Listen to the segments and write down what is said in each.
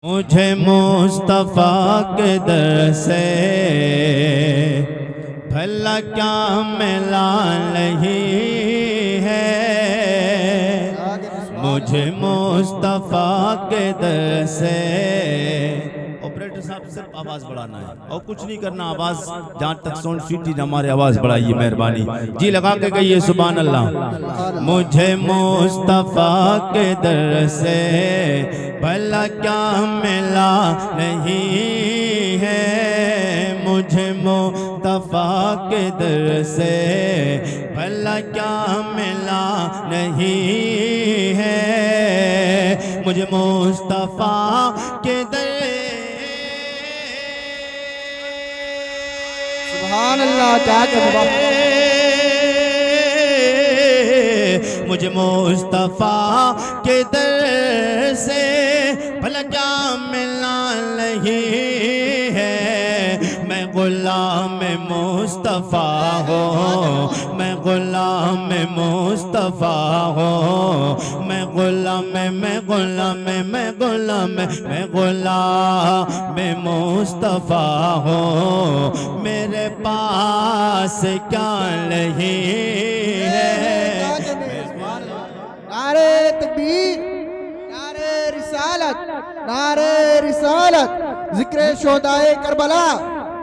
मुझे मुस्तफ़ा के दर से भला क्या मिला नहीं है। मुझे मुस्तफ़ा के दर से। ऑपरेटर साहब सिर्फ आवाज़ बढ़ाना है और कुछ नहीं करना। आवाज़ जहाँ तक साउंड सीटी हमारी आवाज़ बढ़ाइए मेहरबानी जी। लगा के कहिए सुभान अल्लाह। मुझे मुस्तफ़ा के दर से भला क्या मिला नहीं है। मुझे मुस्तफ़ा के दर से भला क्या मिला नहीं है। मुझे मुस्तफ़ा के दर सुभान अल्लाह मुझे मुस्तफ़ा के दर से भला क्या मिलना नहीं है। मैं गुलाम मुस्तफ़ा हूँ, मैं गुलाम मुस्तफ़ा हूँ। मैं गुलाम मुस्तफ़ा हूँ। मेरे पास क्या नहीं है। नारे तकबीर, नारे रिसालत, नारे रिसालत। जिक्र शोदाए करबला,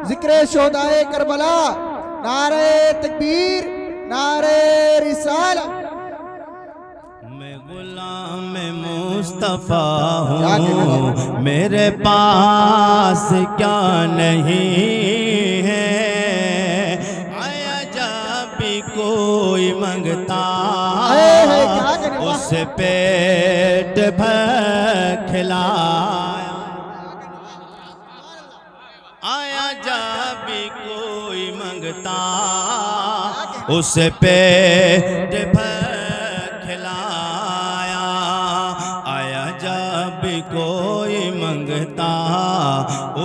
जिक्र शोदाए करबला। नारे तकबीर, नारे रिसालत। मैं गुलाम मुस्तफ़ा हूँ, मेरे पास क्या नहीं है। आया जब भी कोई मंगता उसे पेट भर खिलाया। आया जब भी कोई मंगता उसे पेट भर खिलाया। आया जब भी कोई मंगता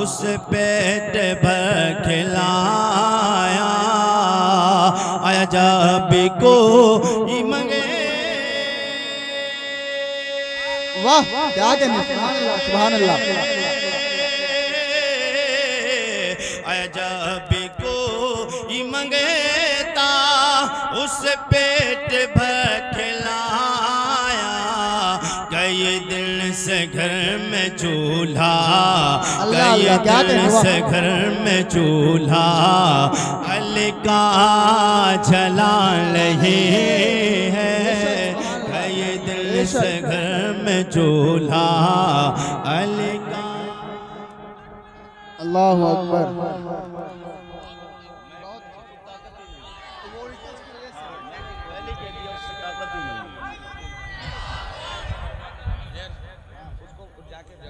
उसे पेट भर खिलाया। आया जब भी कोई मंगे। वाह क्या कहने। सुभान अल्लाह, सुभान अल्लाह। आया जब भी कोई मंगता उसे पेट भर खिलाया। कई दिन से घर में चूल्हा, कई दिन से घर में चूल्हा हल्का जला नहीं है। कई दिन से घर में चूल्हा हल्का। अल्लाहु अकबर।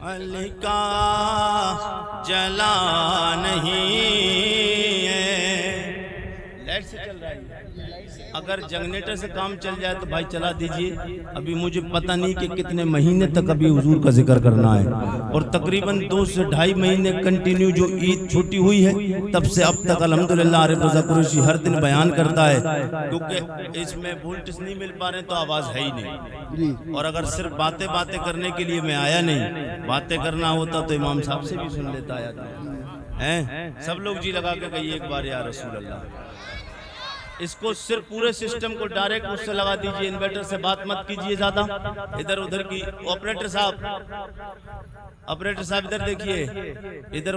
हल्का जला नहीं है। लाइट से चल रहा है। अगर जनरेटर से काम चल जाए तो भाई चला दीजिए। अभी मुझे पता नहीं कि कितने महीने तक अभी हुजूर का जिक्र करना है। और तकरीबन 2 से 2.5 महीने कंटिन्यू जो ईद छुट्टी हुई है तब से अब तक अल्हम्दुलिल्लाह आरिफ रज़ा कुरैशी हर दिन बयान करता है। क्योंकि इसमें वोल्टेज नहीं मिल पा रहे तो आवाज़ है ही नहीं। और अगर सिर्फ बातें करने के लिए मैं आया नहीं, बातें करना होता तो इमाम साहब से भी सुन लेता है। सब लोग जी लगा के कहिए एक बार या रसूल अल्लाह। इसको सिर्फ पूरे सिस्टम को डायरेक्ट उससे लगा दीजिए। इन्वर्टर से बात मत कीजिए ज्यादा, इधर उधर की। ऑपरेटर साहब इधर देखिए, इधर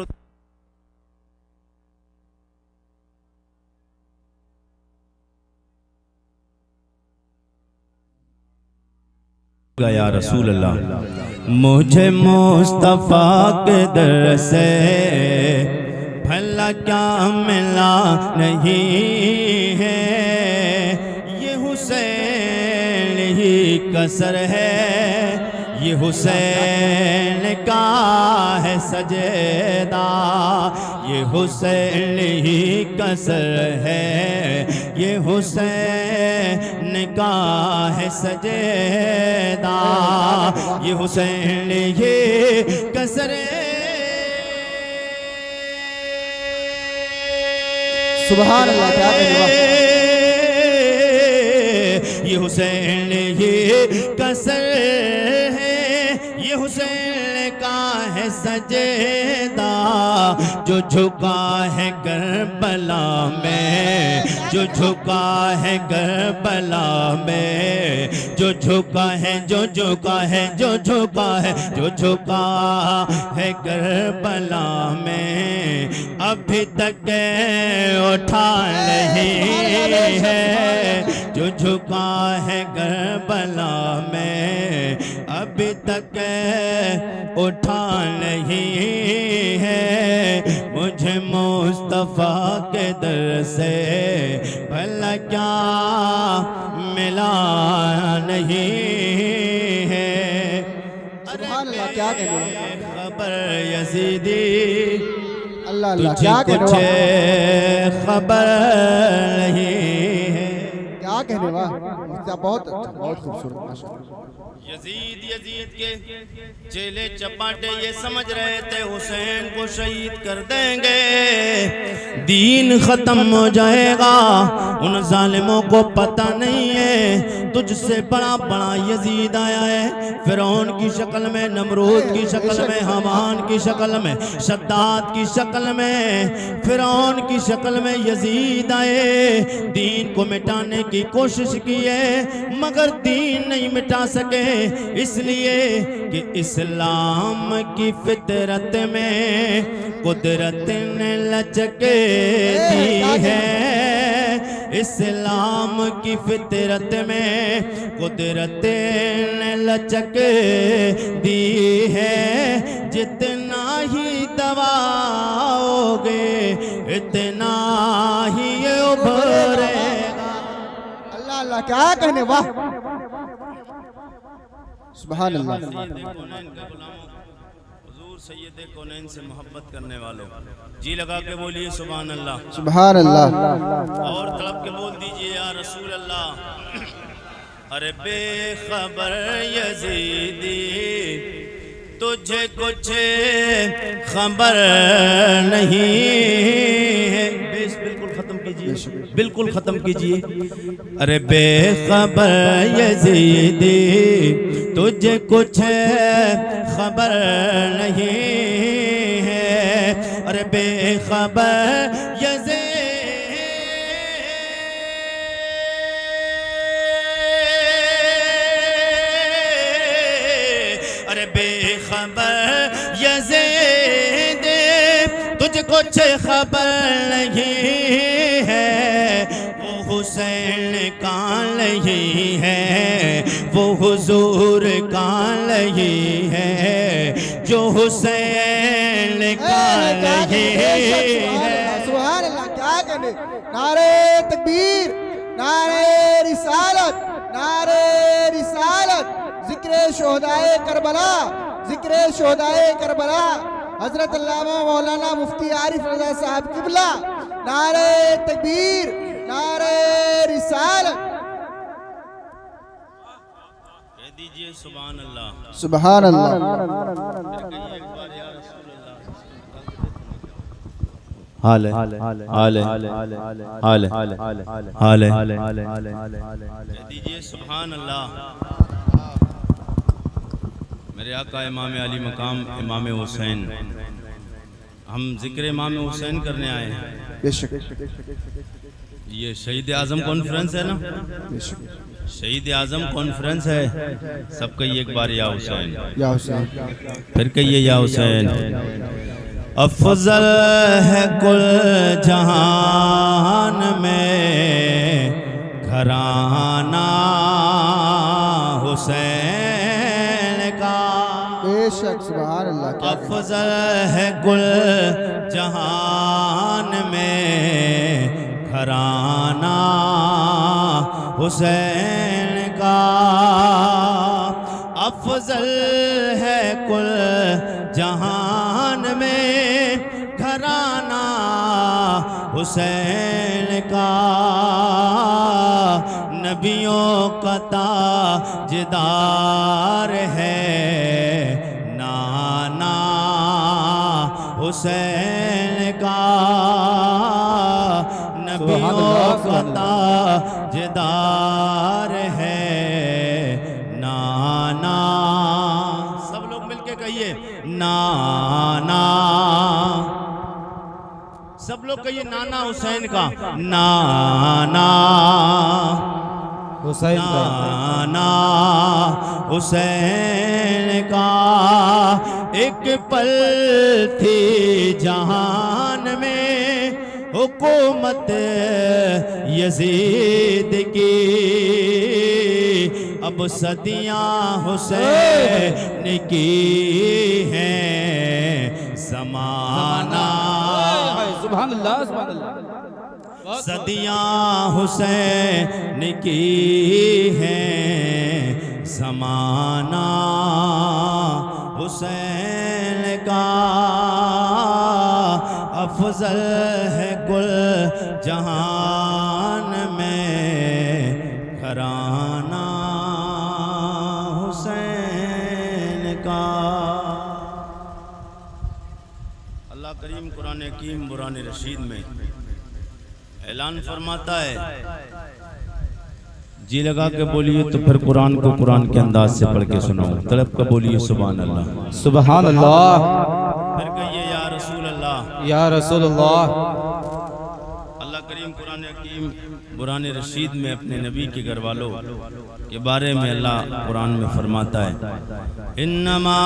या रसूल अल्लाह। मुझे मुस्तफ़ा के दर से भला क्या मिला नहीं है। ये हुसैन ही कसर है, ये हुसैन का है सजदा। ये हुसैन ही कसर है, ये हुसैन का है सजदा। ये हुसैन ही कसर है। सुभान अल्लाह क्या कहने। ये हुसैन ये कसर है, ये हुसैन का है है सजेदा, जो झुका है करबला में, जो झुका है करबला में, जो झुका है, जो झुका है, जो झुका है, जो झुका है करबला में, अभी तक उठा नहीं है, जो झुका है करबला में, अभी तक उठा नहीं है, मुझे मुस्तफा के दर से भला क्या मिला नहीं है। सुभान अल्लाह, क्या कहने खबर यजीदी अल्लाह अल्लाह, तुझे क्या कुछ कहने खबर नहीं है। क्या कहने वाह, बहुत अच्छा, बहुत खूबसूरत माशाअल्लाह। यजीद के चेले चपाटे ये समझ रहे थे हुसैन को शहीद कर देंगे, दीन खत्म हो जाएगा। उन जालिमों को पता नहीं है तुझसे बड़ा बड़ा यजीद आया है, फिरौन की शक्ल में, नमरूद की शक्ल में, हमान की शक्ल में, शद्दाद की शक्ल में, फिरौन की शक्ल में यजीद आए। दीन को मिटाने की कोशिश की है मगर दीन नहीं मिटा सके, इसलिए कि इस्लाम की फितरत में कुदरत ने लचक दी है, इस्लाम की फितरत में कुदरत ने लचक दी है, जितना ही दबाओगे इतना ही ये उभरेगा। अल्लाह अल्लाह, क्या कहने वाह, सुभान अल्लाह। हुजूर सैयद कौनैन से मोहब्बत करने वालों जी लगा के बोलिए सुभान अल्लाह, सुभान अल्लाह। और तड़प के बोल दीजिए या रसूल अल्लाह। अरे बेखबर यजीदी तुझे कुछ खबर नहीं है। बेस बिल्कुल खत्म कीजिए, बिल्कुल खत्म कीजिए। अरे बेखबर यजीदी तुझे कुछ खबर नहीं है, अरे बेखबर यजीदी, अरे बेखबर यजीदी तुझे कुछ खबर नहीं है, वो हुसैन का नहीं है, वो हुजूर का नहीं है, जो हुसैन का नहीं है। सुभान अल्लाह, क्या कहने, नारे तकबीर, नारे रिसालत, नारे रिसालत, जिक्र शोहदाए करबला, जिक्र शोहदाए करबला, हजरत अल्लामा मौलाना मुफ्ती आरिफ रजा साहब किबला, नारे तकबीर, नारे रिसालत। कह दीजिए सुभान अल्लाह, सुभान अल्लाह। हाल हाल हाल हाल हाल कह दीजिए सुभान अल्लाह। मेरे आका इमाम अली मकाम इमाम हुसैन, हम जिक्र इमाम हुसैन करने आए हैं। बेशक ये शहीद आजम कॉन्फ्रेंस है ना, शहीद आजम कॉन्फ्रेंस है। सब कहिए एक बार या हुसैन, या हुसैन, फिर कहिए या हुसैन। अफजल है कुल जहान में घराना हुसैन का, बेशक सुभान अल्लाह। अफजल है कुल जहान में घराना हुसैन का, अफजल है कुल जहान में घराना हुसैन का, नबियों का ताजदार है नाना हुसैन का, नबियों का ताजदार है नाना। सब लोग मिलके कहिए नाना नाना, सब लोग कहिए नाना हुसैन का, नाना हुसैन का नाना हुसैन का एक पल थी जहान में हुकूमत यजीद की, अब सदियां हुसैन की हैं ज़माना, सुभान अल्लाह सुभान अल्लाह। सदियां हुसैन की हैं ज़माना, हुसैन का अफजल है कुल जहान में घराना हुसैन का। अल्लाह करीम कुरान हकीम बुरान रशीद में ऐलान फरमाता है, जी लगा के बोलिए तो फिर कुरान को कुरान के अंदाज से पढ़ के सुनाऊं, तड़प के बोलिए सुभान अल्लाह, सुभान अल्लाह, फिर कहिए या रसूल अल्लाह, या रसूल अल्लाह। अल्लाह करीम कुरान हकीम बुरान रशीद में अपने नबी के घर वालों के बारे में अल्लाह कुरान में फरमाता है, इन्नमा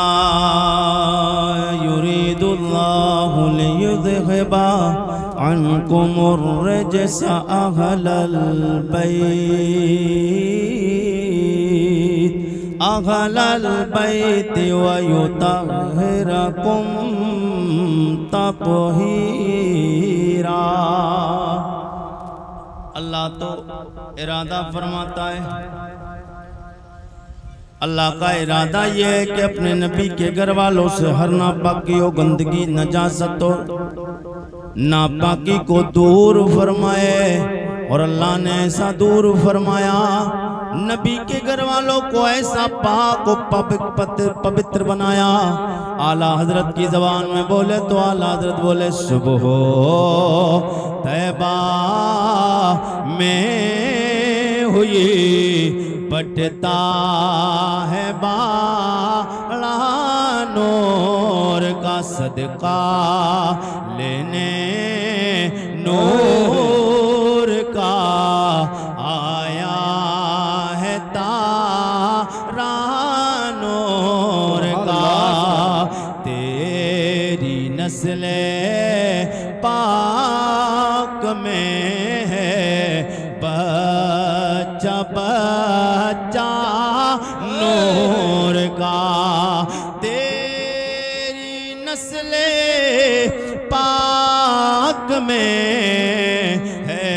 युरीदुल्लाहु लियुज़हिबा अन्कुमुर रिजसा अहलल बैत व युतहिरकुम तत्हीरा। अल्लाह तो इरादा फरमाता है, अल्लाह का इरादा यह है कि अपने नबी के घर वालों से हर नापाकी और गंदगी, नजासत और नापाकी को दूर फरमाए। और अल्लाह ने ऐसा दूर फरमाया, नबी के घर वालों को ऐसा पाक और पवित्र बनाया। आला हजरत की जबान में बोले तो आला हजरत बोले, सुबह तैबा में हुई बटता है बाड़ा नूर का सदका लेने नूर का आया है तारा नूर का, तेरी नस्ले पाक में है बच्चा बच्चा नूर का, तेरी नस्ले पाक में है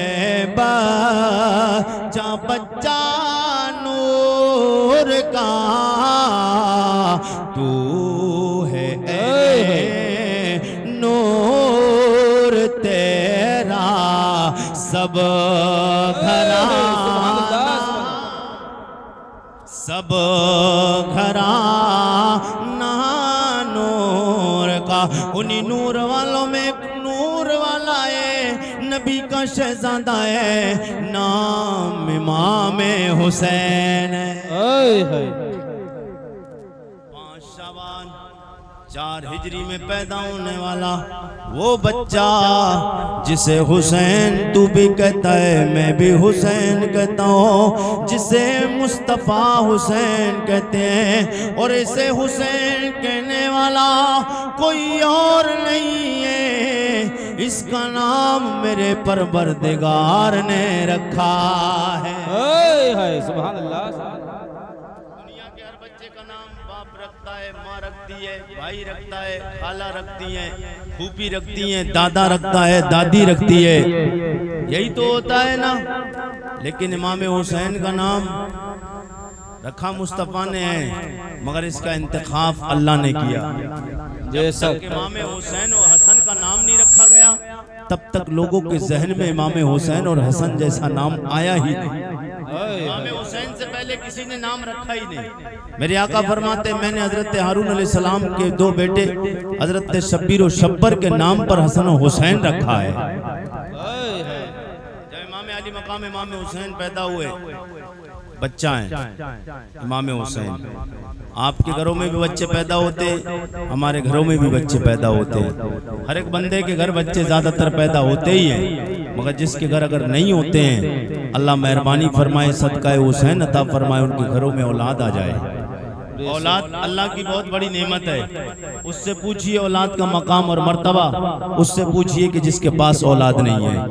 बच्चा बच्चा नूर का, तू है नूर तेरा सब घराना, सब घराना नूर का। उन्हीं नूर वालों में एक नूर वाला है, नबी का शहजादा है, नाम इमाम हुसैन है। 5 शाबान 4 हिजरी में पैदा होने वाला वो बच्चा जिसे हुसैन तू भी कहता है, मैं भी हुसैन कहता हूँ, जिसे मुस्तफ़ा हुसैन कहते हैं, और इसे हुसैन कहने वाला कोई और नहीं है। इसका नाम मेरे परवरदिगार ने रखा है। सुभान अल्लाह। दुनिया के हर बच्चे का नाम बाप रखता है, माँ रखती है, भाई रखता है, खाला रखती है, फूफी रखती है, दादा रखता है, दादी रखती है, यही तो होता है ना। लेकिन इमाम हुसैन का नाम रखा मुस्तफ़ा ने है, मगर इसका इंतखाब अल्लाह ने किया। जब तक इमाम हुसैन और हसन का नाम नहीं रखा गया, तब तक लोगों के जहन में इमाम हुसैन और हसन जैसा नाम आया ही नहीं। इमाम हुसैन से पहले किसी ने नाम रखा ही नहीं। मेरे आका फरमाते, मैंने हजरत हारून अलैहिस्सलाम के 2 बेटे हजरत शब्बीर और शब्बर के नाम पर हसन और हुसैन रखा है। जब इमाम अली मकाम इमाम हुसैन पैदा हुए, बच्चा है इमाम हुसैन। आपके घरों में भी बच्चे पैदा होते, हमारे घरों में भी बच्चे पैदा होते हैं। हर एक बंदे के घर बच्चे ज्यादातर पैदा होते ही हैं, मगर जिसके घर अगर नहीं होते हैं, अल्लाह मेहरबानी फरमाए, सदका हुसैन अता फरमाए, उनके घरों में औलाद आ जाए। औलाद अल्लाह की बहुत बड़ी नेमत है। उससे पूछिए औलाद का मकाम और मर्तबा, उससे पूछिए कि जिसके पास औलाद नहीं है।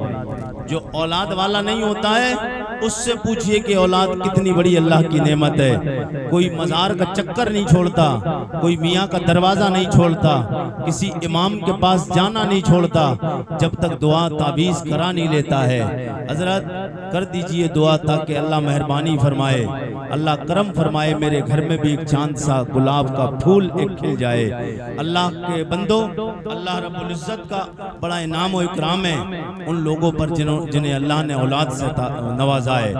जो औलाद वाला नहीं होता है उससे पूछिए कि औलाद कितनी बड़ी अल्लाह की नेमत है। कोई मज़ार का चक्कर नहीं छोड़ता, कोई मियाँ का दरवाज़ा नहीं छोड़ता, किसी इमाम के पास जाना नहीं छोड़ता जब तक दुआ ताबीज़ करा नहीं लेता है। हजरत कर दीजिए दुआ ताकि अल्लाह मेहरबानी फरमाए, अल्लाह करम फरमाए, मेरे घर में भी एक चांद सा गुलाब का फूल एक खिल जाए। अल्लाह के बंदो, अल्लाह रब्बुल इज्जत का बड़ा इनाम और इकराम है उन लोगों पर जिन्हें अल्लाह ने औलाद से नवाजा है।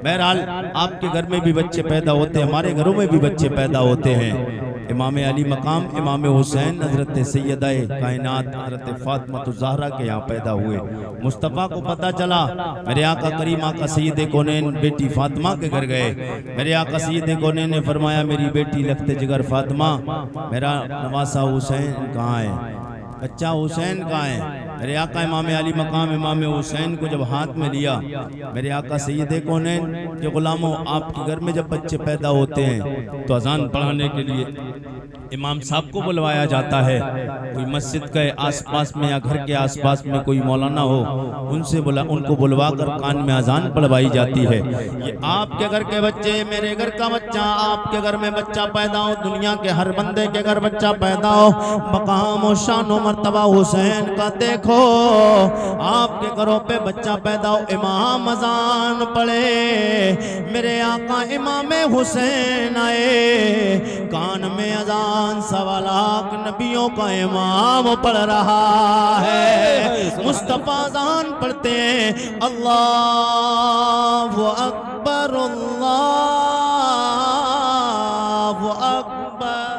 बहरहाल आपके घर में भी बच्चे पैदा होते हैं, हमारे घरों में भी बच्चे पैदा होते हैं। इमाम अली मकाम इमाम हुसैन हजरत सैयदा कायनात हजरत फातिमा ज़हरा के यहाँ पैदा हुए। मुस्तफ़ा को पता चला, मेरे आका करीम आका सैयद कौनैन बेटी फातिमा के घर गए। मेरे आका सैयद कौनैन ने फरमाया, मेरी बेटी लखते जिगर फातिमा, मेरा नवासा हुसैन कहाँ है, बच्चा हुसैन कहाँ है। मेरे आका इमाम अली मकाम इमाम हुसैन को जब हाथ में लिया, मेरे आका सैयद कौनैन के गुलामों, आपके घर में जब बच्चे पैदा होते हैं तो अजान पढ़ाने के लिए इमाम साहब को बुलवाया जाता है। कोई मस्जिद के आसपास में या घर के आसपास में कोई मौलाना हो, उनको बुलवा कर कान में अजान पढ़वाई जाती है। ये आपके घर के बच्चे, मेरे घर का बच्चा, आपके घर में बच्चा पैदा हो, दुनिया के हर बंदे के घर बच्चा पैदा हो, मकाम और शान और मर्तबा हुसैन का देखो। आपके घरों पे बच्चा पैदा हो, इमाम अजान पढ़े, मेरे आका इमाम हुसैन आए, कान में अजान 1.25 लाख नबियों का इमाम पढ़ रहा है। मुस्तफा अजान पढ़ते हैं, अल्लाहु अकबर अल्लाहु अकबर,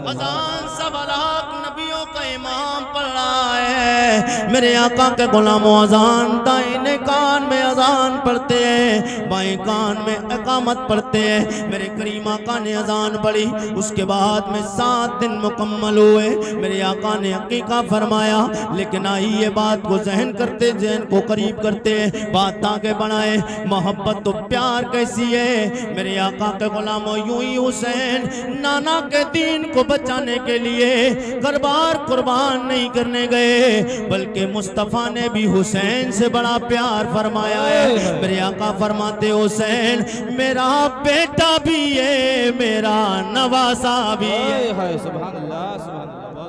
अजान 1.25 लाख नबियों का इमाम पढ़ रहा है। मेरे आका के गुलामों, अजान दाहिने कान में अजान पढ़ते हैं, बाएं कान में इकामत पढ़ते हैं। मेरे करीम आका ने अजान पढ़ी, उसके बाद में 7 दिन मुकम्मल हुए। मेरे आका ने हकीका फरमाया, लेकिन आई ये बात को जहन करते, जहन को करीब करते, बात आगे बढ़ाए। मोहब्बत तो प्यार कैसी है। मेरे आका के गुलामों, यूं ही हुसैन नाना के दीन को बचाने के लिए करबार कुर्बान नहीं करने गए, बल्कि मुस्तफा ने भी हुसैन से बड़ा प्यार फरमाया है। मेरे आका फरमाते, हुसैन मेरा बेटा भी है, मेरा नवासा भी है। सुभान अल्लाह, सुभान अल्लाह।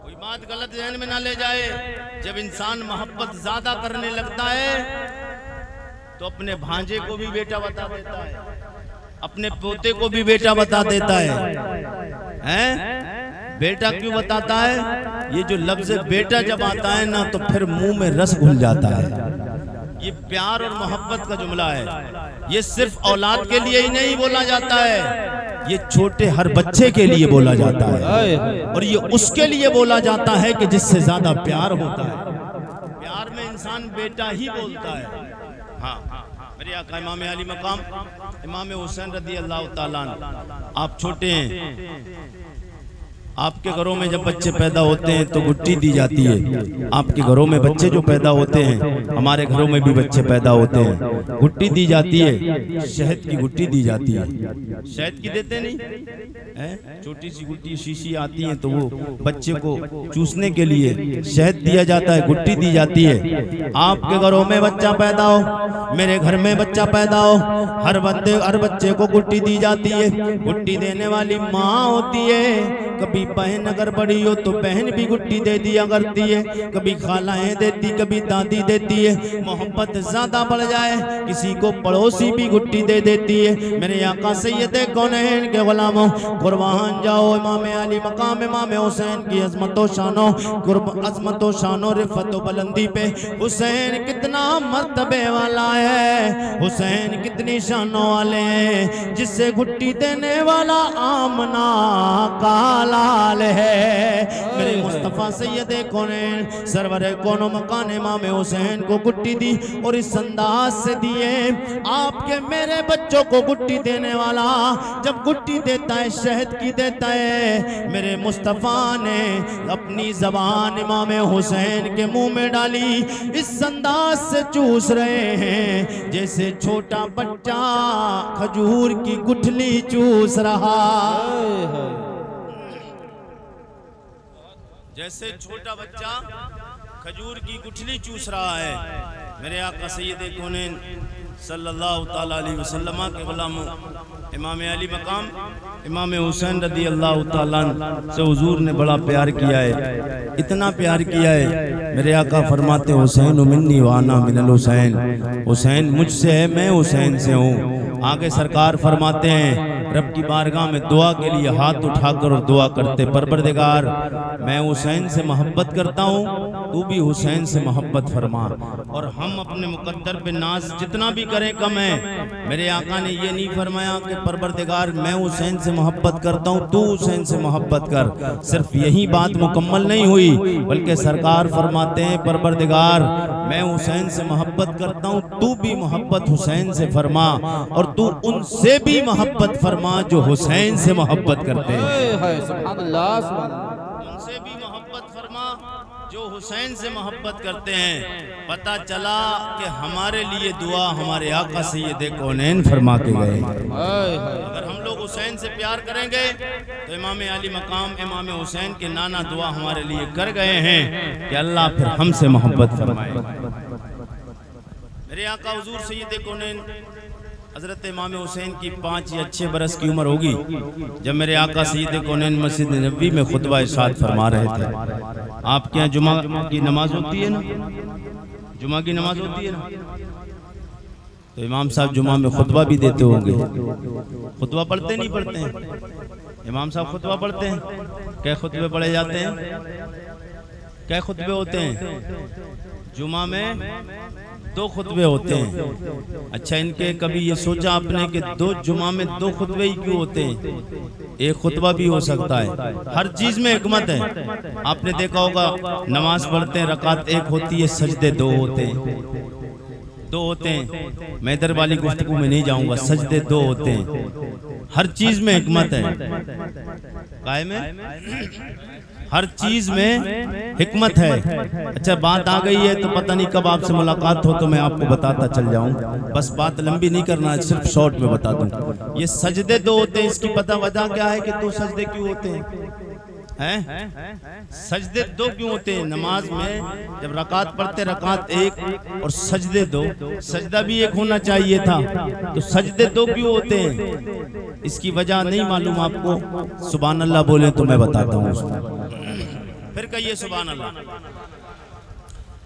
कोई बात गलत ज़हन में ना ले जाए। जब इंसान मोहब्बत ज्यादा करने लगता है तो अपने भांजे को भी बेटा बता देता है, अपने पोते को भी बेटा बता देता है? बेटा क्यों बताता है? ये जो लफ्ज बेटा जब आता है ना, तो फिर मुंह में रस घुल जाता है। ये प्यार और मोहब्बत का जुमला है। ये सिर्फ औलाद के लिए ही नहीं बोला जाता है, ये छोटे हर बच्चे के लिए बोला जाता है, और ये उसके लिए बोला जाता है कि जिससे ज्यादा प्यार होता है। प्यार में इंसान बेटा ही बोलता है। हाँ, मेरे आका इमाम अली मकाम इमाम हुसैन रज़ी अल्लाह ताला अन्हु, आप छोटे हैं, आपके घरों में जब बच्चे पैदा होते हैं तो गुट्टी दी जाती है। आपके घरों में बच्चे जो पैदा होते हैं, हमारे घरों में भी बच्चे पैदा होते हैं, गुट्टी दी जाती है, शहद की गुट्टी दी जाती है। शहद की देते नहीं है, छोटी सी गुट्टी शीशी आती है, तो वो बच्चे को चूसने के लिए शहद दिया जाता है, गुट्टी दी जाती है। आपके घरों में बच्चा पैदा हो, मेरे घर में बच्चा पैदा हो, हर बच्चे को गुट्टी दी जाती है। गुट्टी देने वाली माँ होती है। कभी बहन अगर बड़ी हो तो बहन भी गुट्टी दे दिया करती है, कभी खालाएं देती, कभी दादी देती है। मोहब्बत ज्यादा बढ़ जाए, किसी को पड़ोसी भी गुट्टी दे देती है। मेरे आका सैयद कौनैन के गुलामों, कुर्बान जाओ इमाम अली मकाम इमाम हुसैन की अज़मतो शानो, अज़मतो शानो रिफ़तो बुलंदी पे हुसैन कितना मर्तबे वाला है, हुसैन कितनी शानों वाले हैं। जिससे गुट्टी देने वाला आमना का लाल है। मेरे मुस्तफा मुस्तफ़ा सैयदे कौनैन सरवरे कोनो मकान इमाम हुसैन को गुट्टी दी और इस अंदाज से दिए आपके मेरे बच्चों को गुट्टी देने वाला जब गुट्टी देता है शहद की देता है, मेरे मुस्तफ़ा ने अपनी ज़बान इमाम हुसैन के मुंह में डाली, इस अंदाज से चूस रहे हैं जैसे छोटा बच्चा खजूर की गुठली चूस रहा, जैसे छोटा बच्चा खजूर की गुठली चूस रहा है। मेरे आका सैयदे कौनैन सल्लल्लाहु ताला अलैहि वसल्लम के गुलाम इमाम अली मकाम इमाम हुसैन रदी अल्लाह ताला से हुजूर ने बड़ा प्यार किया है, इतना प्यार किया है। मेरे आका फरमाते हुसैन मिन्नी वाना मिनल हुसैन, हुसैन मुझसे है मैं हुसैन से हूँ। आगे सरकार फरमाते हैं रब की बारगाह में दुआ के लिए हाथ उठाकर और दुआ करते, परवरदिगार मैं हुसैन से मोहब्बत करता हूँ, तू भी हुसैन से मोहब्बत फरमा। और हम अपने मुकद्दर पे नाज जितना भी करें कम है। मेरे आका ने ये नहीं फरमाया कि परवरदिगार मैं हुसैन से मोहब्बत करता हूँ तू हुसैन से मोहब्बत कर, सिर्फ यही बात मुकम्मल नहीं हुई, बल्कि सरकार फरमाते हैं परवरदिगार मैं हुसैन से मोहब्बत करता हूँ तू भी मोहब्बत हुसैन से फरमा, और तू उनसे भी मोहब्बत फरमा जो हुसैन से मोहब्बत करते हैं, सुभान अल्लाह सुभान अल्लाह। उनसे भी मोहब्बत फरमा जो हुसैन से मोहब्बत करते हैं। पता चला कि हमारे लिए दुआ हमारे आका सैयदे कौनैन फरमा के गए। अगर हम लोग हुसैन से प्यार करेंगे तो इमाम अली मकाम इमाम हुसैन के नाना दुआ हमारे लिए कर गए हैं कि अल्लाह फिर हमसे मोहब्बत फरमाए। मेरे आका हुजूर सैयदे कौनैन हजरत इमाम हुसैन की 5 या 6 बरस की उम्र होगी जब मेरे आका सैयदे कौनैन मस्जिद नबवी में खुतबा इरशाद फरमा रहे थे। आपके यहाँ जुमा की नमाज होती है ना, जुमा की नमाज होती है ना, तो इमाम साहब जुमा में खुतबा भी देते होंगे। खुतबा पढ़ते नहीं पढ़ते हैं? इमाम साहब खुतबा पढ़ते हैं। क्या खुतबे पढ़े जाते हैं? क्या खुतबे होते हैं? जुमा में 2 खुतबे होते हैं। अच्छा, इनके कभी ये सोचा आपने कि 2 जुमा में 2 खुतबे ही क्यों होते हैं? एक खुतबा भी हो सकता है। हर चीज में हिकमत है। आपने देखा होगा नमाज पढ़ते हैं रकात 1 होती है, सजदे 2 होते हैं, 2 होते हैं। मैं इधर वाली गुफ्तगू में नहीं जाऊंगा, सजदे 2 होते हैं। हर चीज में हिकमत है। काय में हर चीज में हिकमत है। अच्छा, बात आ गई है तो पता नहीं कब आपसे मुलाकात हो तो मैं आपको बताता चल जाऊं। बस बात लंबी नहीं करना है, सिर्फ शॉर्ट में बता दूं। ये सजदे 2 होते हैं, इसकी पता वजह क्या है कि 2 सजदे क्यों होते हैं? सजदे 2 क्यों होते हैं? नमाज में जब रकात पढ़ते रकात 1 और सजदे 2, सजदा भी 1 होना चाहिए था, तो सजदे 2 क्यों होते हैं? इसकी वजह नहीं मालूम आपको? सुभान अल्लाह बोले तो मैं बताता हूँ, फिर कहिए सुभान अल्लाह।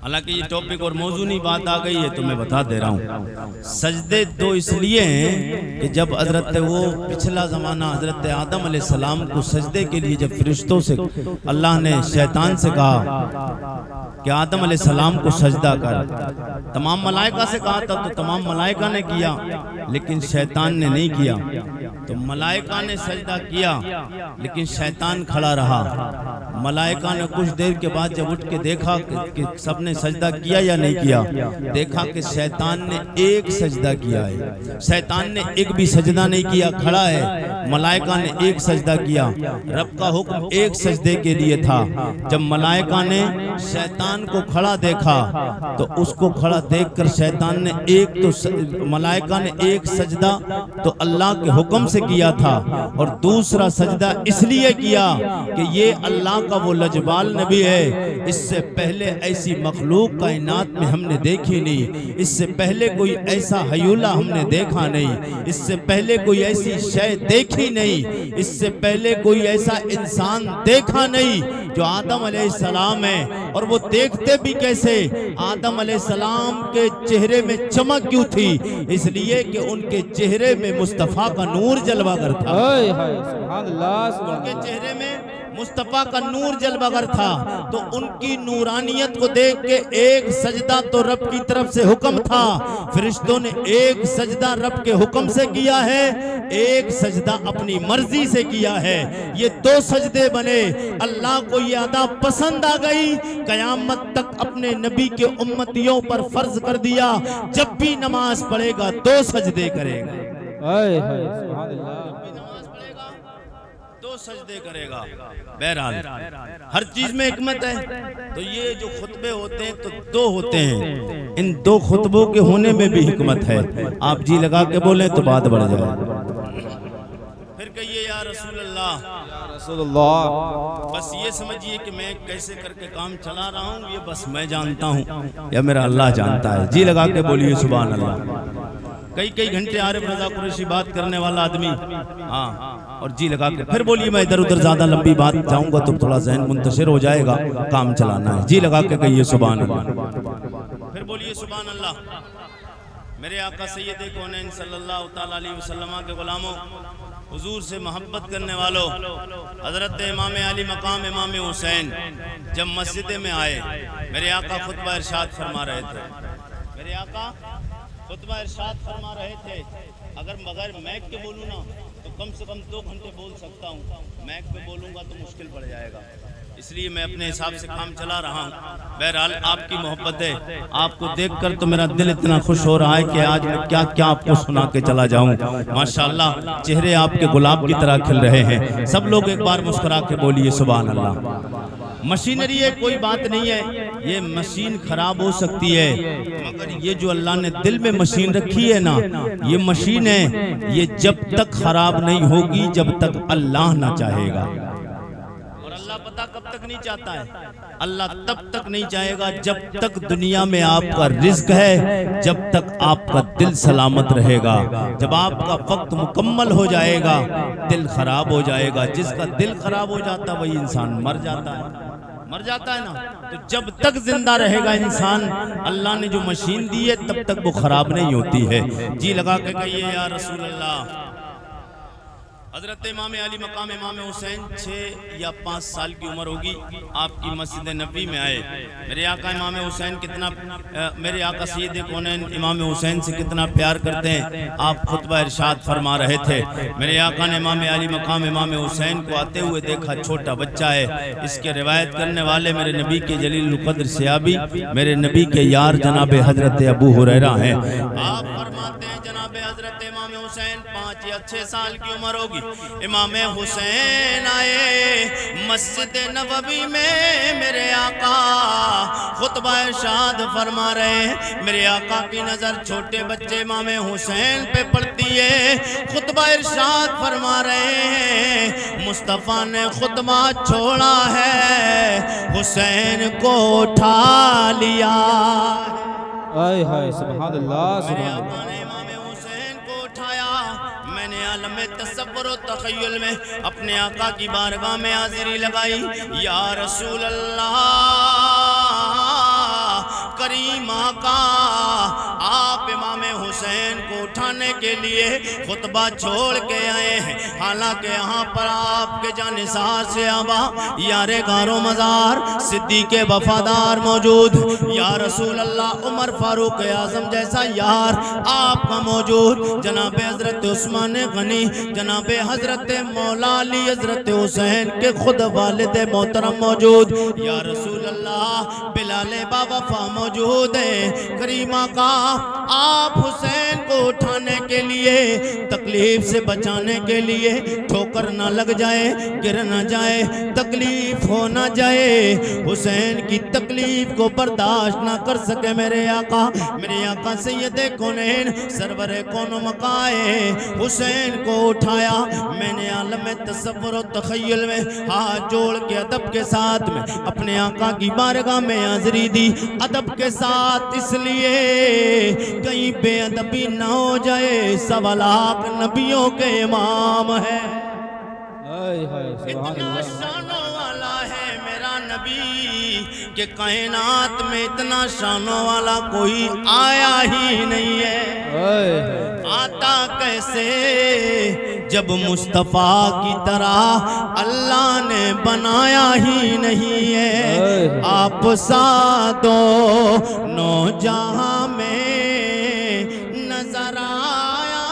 हालांकि ये टॉपिक और मौजूनी बात आ गई है तो मैं बता दे रहा हूँ। सजदे 2 इसलिए हैं कि जब हजरत वो पिछला ज़माना हजरत आदम अलैहिस्सलाम को सजदे के लिए जब फरिश्तों से अल्लाह ने शैतान से कहा कि आदम अलैहिस्सलाम को सजदा कर, तमाम मलाइका से कहा था तो तमाम मलाइका ने किया, लेकिन शैतान ने नहीं किया। तो मलाइका ने सजदा किया लेकिन शैतान खड़ा रहा। मलाइका ने कुछ देर के बाद जब उठ के देखा कि सबने सजदा किया या नहीं किया, देखा कि शैतान ने 1 सजदा किया है। शैतान ने 1 भी सजदा नहीं किया, खड़ा है। मलाइका ने 1 सजदा किया। रब का हुक्म 1 सजदे के लिए था। जब मलाइका ने शैतान को खड़ा देखा तो उसको खड़ा देखकर शैतान ने मलाइका ने 1 सजदा तो अल्लाह के हुक्म से किया था, और दूसरा सजदा इसलिए किया कि ये अल्लाह का वो लजबाल नबी है। इससे पहले ऐसी मखलूक कायनात में हमने देखी नहीं, इससे पहले कोई ऐसा हयूला हमने देखा नहीं, इससे पहले कोई ऐसी शय देखी नहीं, इससे पहले कोई ऐसा इंसान देखा नहीं जो आदम अलैहिस्सलाम है। और वो देखते भी कैसे? आदम अलैहिस्सलाम के चेहरे में चमक क्यों थी? इसलिए कि उनके चेहरे में मुस्तफ़ा का नूर जलवा करता। सुभान अल्लाह, उनके चेहरे में मुस्तफ़ा का नूर जलवगर था, तो उनकी नूरानियत को देख के एक सजदा तो रब की तरफ से हुक्म था, फरिश्तों ने एक सजदा रब के हुक्म से किया है, एक सजदा अपनी मर्जी से किया है। ये दो सजदे बने, अल्लाह को ये अदा पसंद आ गई, कयामत तक अपने नबी के उम्मतियों पर फर्ज कर दिया, जब भी नमाज पढ़ेगा दो सजदे करेगा। हाय हाय सुभान अल्लाह। नमाज पढ़ेगा दो सजदे करेगा। बहरहाल हर चीज में हिकमत है। तो ये जो खुतबे होते हैं तो दो होते हैं, इन दो खुतबों के होने में भी हिकमत है। आप जी लगा के बोले तो बात बढ़ जाए। फिर कहिए या रसूल अल्लाह, रसूलुल्लाह। बस ये समझिए कि मैं कैसे करके काम चला रहा हूँ, ये बस मैं जानता हूँ या मेरा अल्लाह जानता है। जी लगा के बोलिए सुभान अल्लाह। कई घंटे आरिफ रजा कुरैशी बात करने वाला आदमी, हाँ, और जी लगा के फिर बोलिए। मैं इधर उधर ज्यादा लंबी बात जाऊंगा तो थोड़ा जहन मुंतशिर हो जाएगा, काम चलाना है। जी लगा के कहिए सुभान अल्लाह। फिर बोलिए सुभान अल्लाह। मेरे आका सैयद कौनैन सल्लल्लाहु तआला अलैहि वसल्लम के गुलामों, हुजूर से मोहब्बत करने वालों, हजरत इमाम अली मकाम इमाम हुसैन जब मस्जिद में आए, मेरे आका खुतबा इरशाद फरमा रहे थे। मेरे आका खुतबा इरशाद फरमा रहे थे। अगर बगैर मैक के बोलूँ ना तो कम से कम 2 घंटे बोल सकता हूँ, मैक पे बोलूँगा तो मुश्किल पड़ जाएगा, इसलिए मैं अपने हिसाब से काम चला रहा हूँ। बहरहाल आपकी मोहब्बत है, आपको देखकर तो मेरा दिल इतना खुश हो रहा है कि आज मैं क्या क्या आपको सुना के चला जाऊँ। माशाअल्लाह चेहरे आपके गुलाब की तरह खिल रहे हैं। सब लोग एक बार मुस्कुरा के बोलिए सुभान अल्लाह। मशीनरी है, कोई बात नहीं है, ये मशीन खराब हो सकती है, मगर ये जो अल्लाह ने दिल में मशीन रखी है ना, ये मशीन है, ये जब तक खराब नहीं होगी जब तक अल्लाह ना चाहेगा। और अल्लाह पता कब तक नहीं चाहता है, अल्लाह तब तक नहीं चाहेगा जब तक दुनिया में आपका रिज्क है, जब तक आपका दिल सलामत रहेगा। जब आपका वक्त मुकम्मल हो जाएगा दिल खराब हो जाएगा। जिसका दिल खराब हो जाता वही इंसान मर जाता है, मर जाता है ना। तो जब तक जिंदा रहेगा इंसान, अल्लाह ने जो मशीन दी है तब तक वो खराब नहीं होती है। जी लगा के कहिए या रसूल अल्लाह। हजरत इमाम अली मकाम इमाम हुसैन 6 या 5 साल की उम्र होगी, आपकी मस्जिद नबी में आए। मेरे आका इमाम हुसैन कितना मेरे आका सैयद कौनैन इमाम हुसैन से कितना प्यार करते हैं, आप खुतबा इरशाद फरमा रहे थे। मेरे आका ने इमाम अली मकाम इमाम हुसैन को आते हुए देखा, छोटा बच्चा है। इसके रिवायत करने वाले मेरे नबी के जलील कद्र सहाबी, मेरे नबी के यार जनाब हजरत अबू हुरैरा हैं। आप फरमाते हैं जनाब हजरत इमाम हुसैन 5 या 6 साल की उम्र होगी, इमाम हुसैन आए मस्जिद नबवी में। मेरे आका खुतबा इरशाद फरमा रहे हैं। मेरे आका की नजर छोटे बच्चे इमाम हुसैन पे पड़ती है। खुतबा इरशाद फरमा रहे हैं, मुस्तफ़ा ने खुतबा छोड़ा है, हुसैन को उठा लिया। हाय हाय सुभान अल्लाह सुभान अल्लाह। आलम तसव्वुर व तख़य्युल में अपने आका की बारगाह में हाजिरी लगाई। या रसूल अल्लाह करीम आका, आप इमाम हुसैन को उठाने के लिए खुतबा छोड़ के आए हैं। हालांकि यहाँ पर आपके जानिसार से आबा यारे गारो मज़ार सिद्दीक़ वफादार मौजूद, या रसूल अल्लाह उमर फारूक आज़म जैसा यार आपका मौजूद, जनाब हजरत उस्मान गनी, जनाब हजरत मौला अली हजरत हुसैन के खुद वालिद मोहतरम मौजूद, या रसूल अल्लाह बिलाल बावफा मौजूद है। करीमा का आप हुसैन को उठाने के लिए, तकलीफ से बचाने के लिए, ठोकर ना लग जाए, गिर ना जाए, तकलीफ हो ना जाए, हुसैन की तकलीफ को बर्दाश्त ना कर सके मेरे आका सैयद कौनैन सरवर कौन मकाए हुसैन को उठाया। मैंने आलम तसव्वुर व तख़य्युल में हाथ जोड़ के अदब के साथ में अपने आका की बारगाह में हाज़िरी दी। अदब के साथ इसलिए कहीं बेअदबी ना हो जाए, 1.25 लाख नबियों के इमाम है। हाय हाय सुभान इतना अल्लाह। शानों वाला है मेरा नबी कि कायनात में इतना शानों वाला कोई आया ही नहीं है। हाय हाय आता कैसे जब मुस्तफ़ा की तरह अल्लाह ने बनाया ही नहीं है। आप सादो नो जहां में नजर आया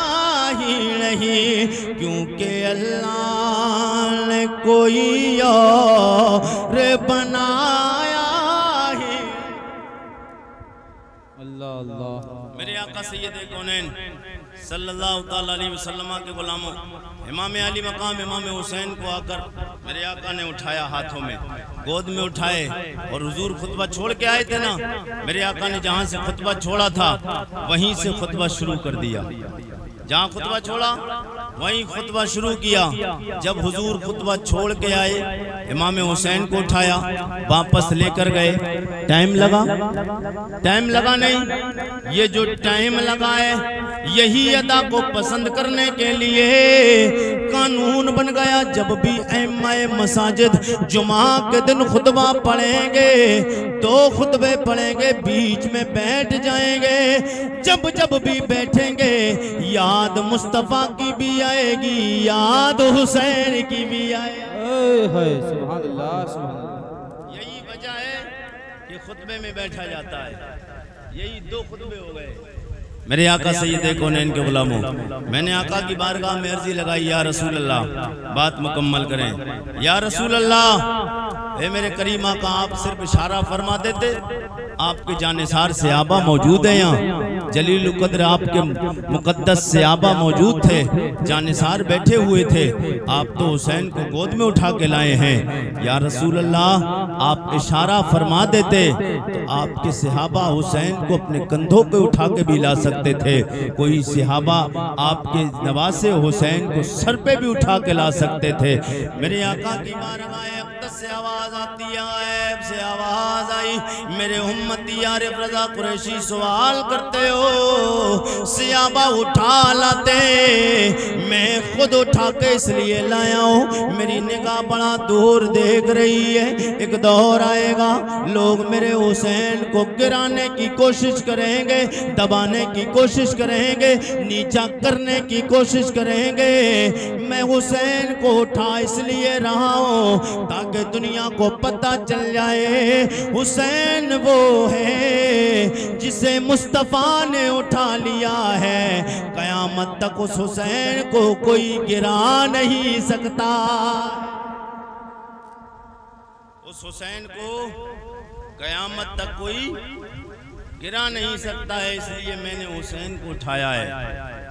ही नहीं, क्योंकि अल्लाह ने कोई और बनाया ही। अल्लाह अल्लाह। मेरे आका सैयद कौनैन सल्लल्लाहु ताला अलैहि वसल्लम के गुलामों इमाम अली मकाम इमाम हुसैन को आकर मेरे आका ने उठाया, हाथों में गोद में उठाए और हुजूर खुतबा छोड़ के आए थे ना। मेरे आका ने जहाँ से खुतबा छोड़ा था वहीं से खुतबा शुरू कर दिया। जहाँ खुतबा छोड़ा वहीं खुतबा शुरू किया। जब हुजूर खुतबा छोड़ के आए इमाम हुसैन को उठाया, वापस लेकर गए। टाइम लगा? टाइम लगा नहीं। ये जो टाइम लगा है यही अदा को पसंद करने के लिए कानून बन गया। जब भी इमाम मसाजिद जुमा के दिन खुतबा पढ़ेंगे, 2 खुतबे पढ़ेंगे, बीच में बैठ जाएंगे। जब जब भी बैठेंगे याद मुस्तफ़ा की भी आएगी, याद हुसैन की भी आएगी। सुभान अल्लाह सुभान अल्लाह। यही वजह है कि खुतबे में बैठा जाता है। यही 2 खुतबे हो गए। मेरे आका सैयद कौनैन के गुलामों, मैंने आका की बारगाह में अर्जी लगाई, या रसूल अल्लाह बात मुकम्मल करें। या रसूल अल्लाह, ए मेरे करीम आका, आप सिर्फ इशारा फरमा देते, आपके जानिसार सहाबा मौजूद हैं। यहाँ जलील कद्र आपके मुकद्दस सहाबा मौजूद थे, जानिसार बैठे हुए थे। आप तो हुसैन को गोद में उठा के लाए हैं। या रसूल अल्लाह, आप इशारा फरमा देते तो आपके सहाबा हुसैन को अपने कंधों पे उठा के भी ला सकते थे। कोई सहाबा आपके नवासे हुसैन को सर पे भी उठा के ला सकते थे। मेरे आका की बारगाह से आवाज आती है, ऐब से आवाज आई, मेरे उम्मती यार रज़ा कुरैशी सवाल करते हो, सहाबा उठा लाते, मैं खुद उठा के इसलिए लाया हूँ। मेरी निगाह बड़ा दूर देख रही है। एक दौर आएगा लोग मेरे हुसैन को गिराने की कोशिश करेंगे, दबाने की कोशिश करेंगे, नीचा करने की कोशिश करेंगे। मैं हुसैन को उठा इसलिए रहा हूँ ताकि दुनिया को पता चल जाए हुसैन वो है जिसे मुस्तफ़ा ने उठा लिया है। कयामत तक उस हुसैन को कोई गिरा नहीं सकता। उस हुसैन को कयामत तक कोई गिरा नहीं सकता है, इसलिए मैंने हुसैन को उठाया है।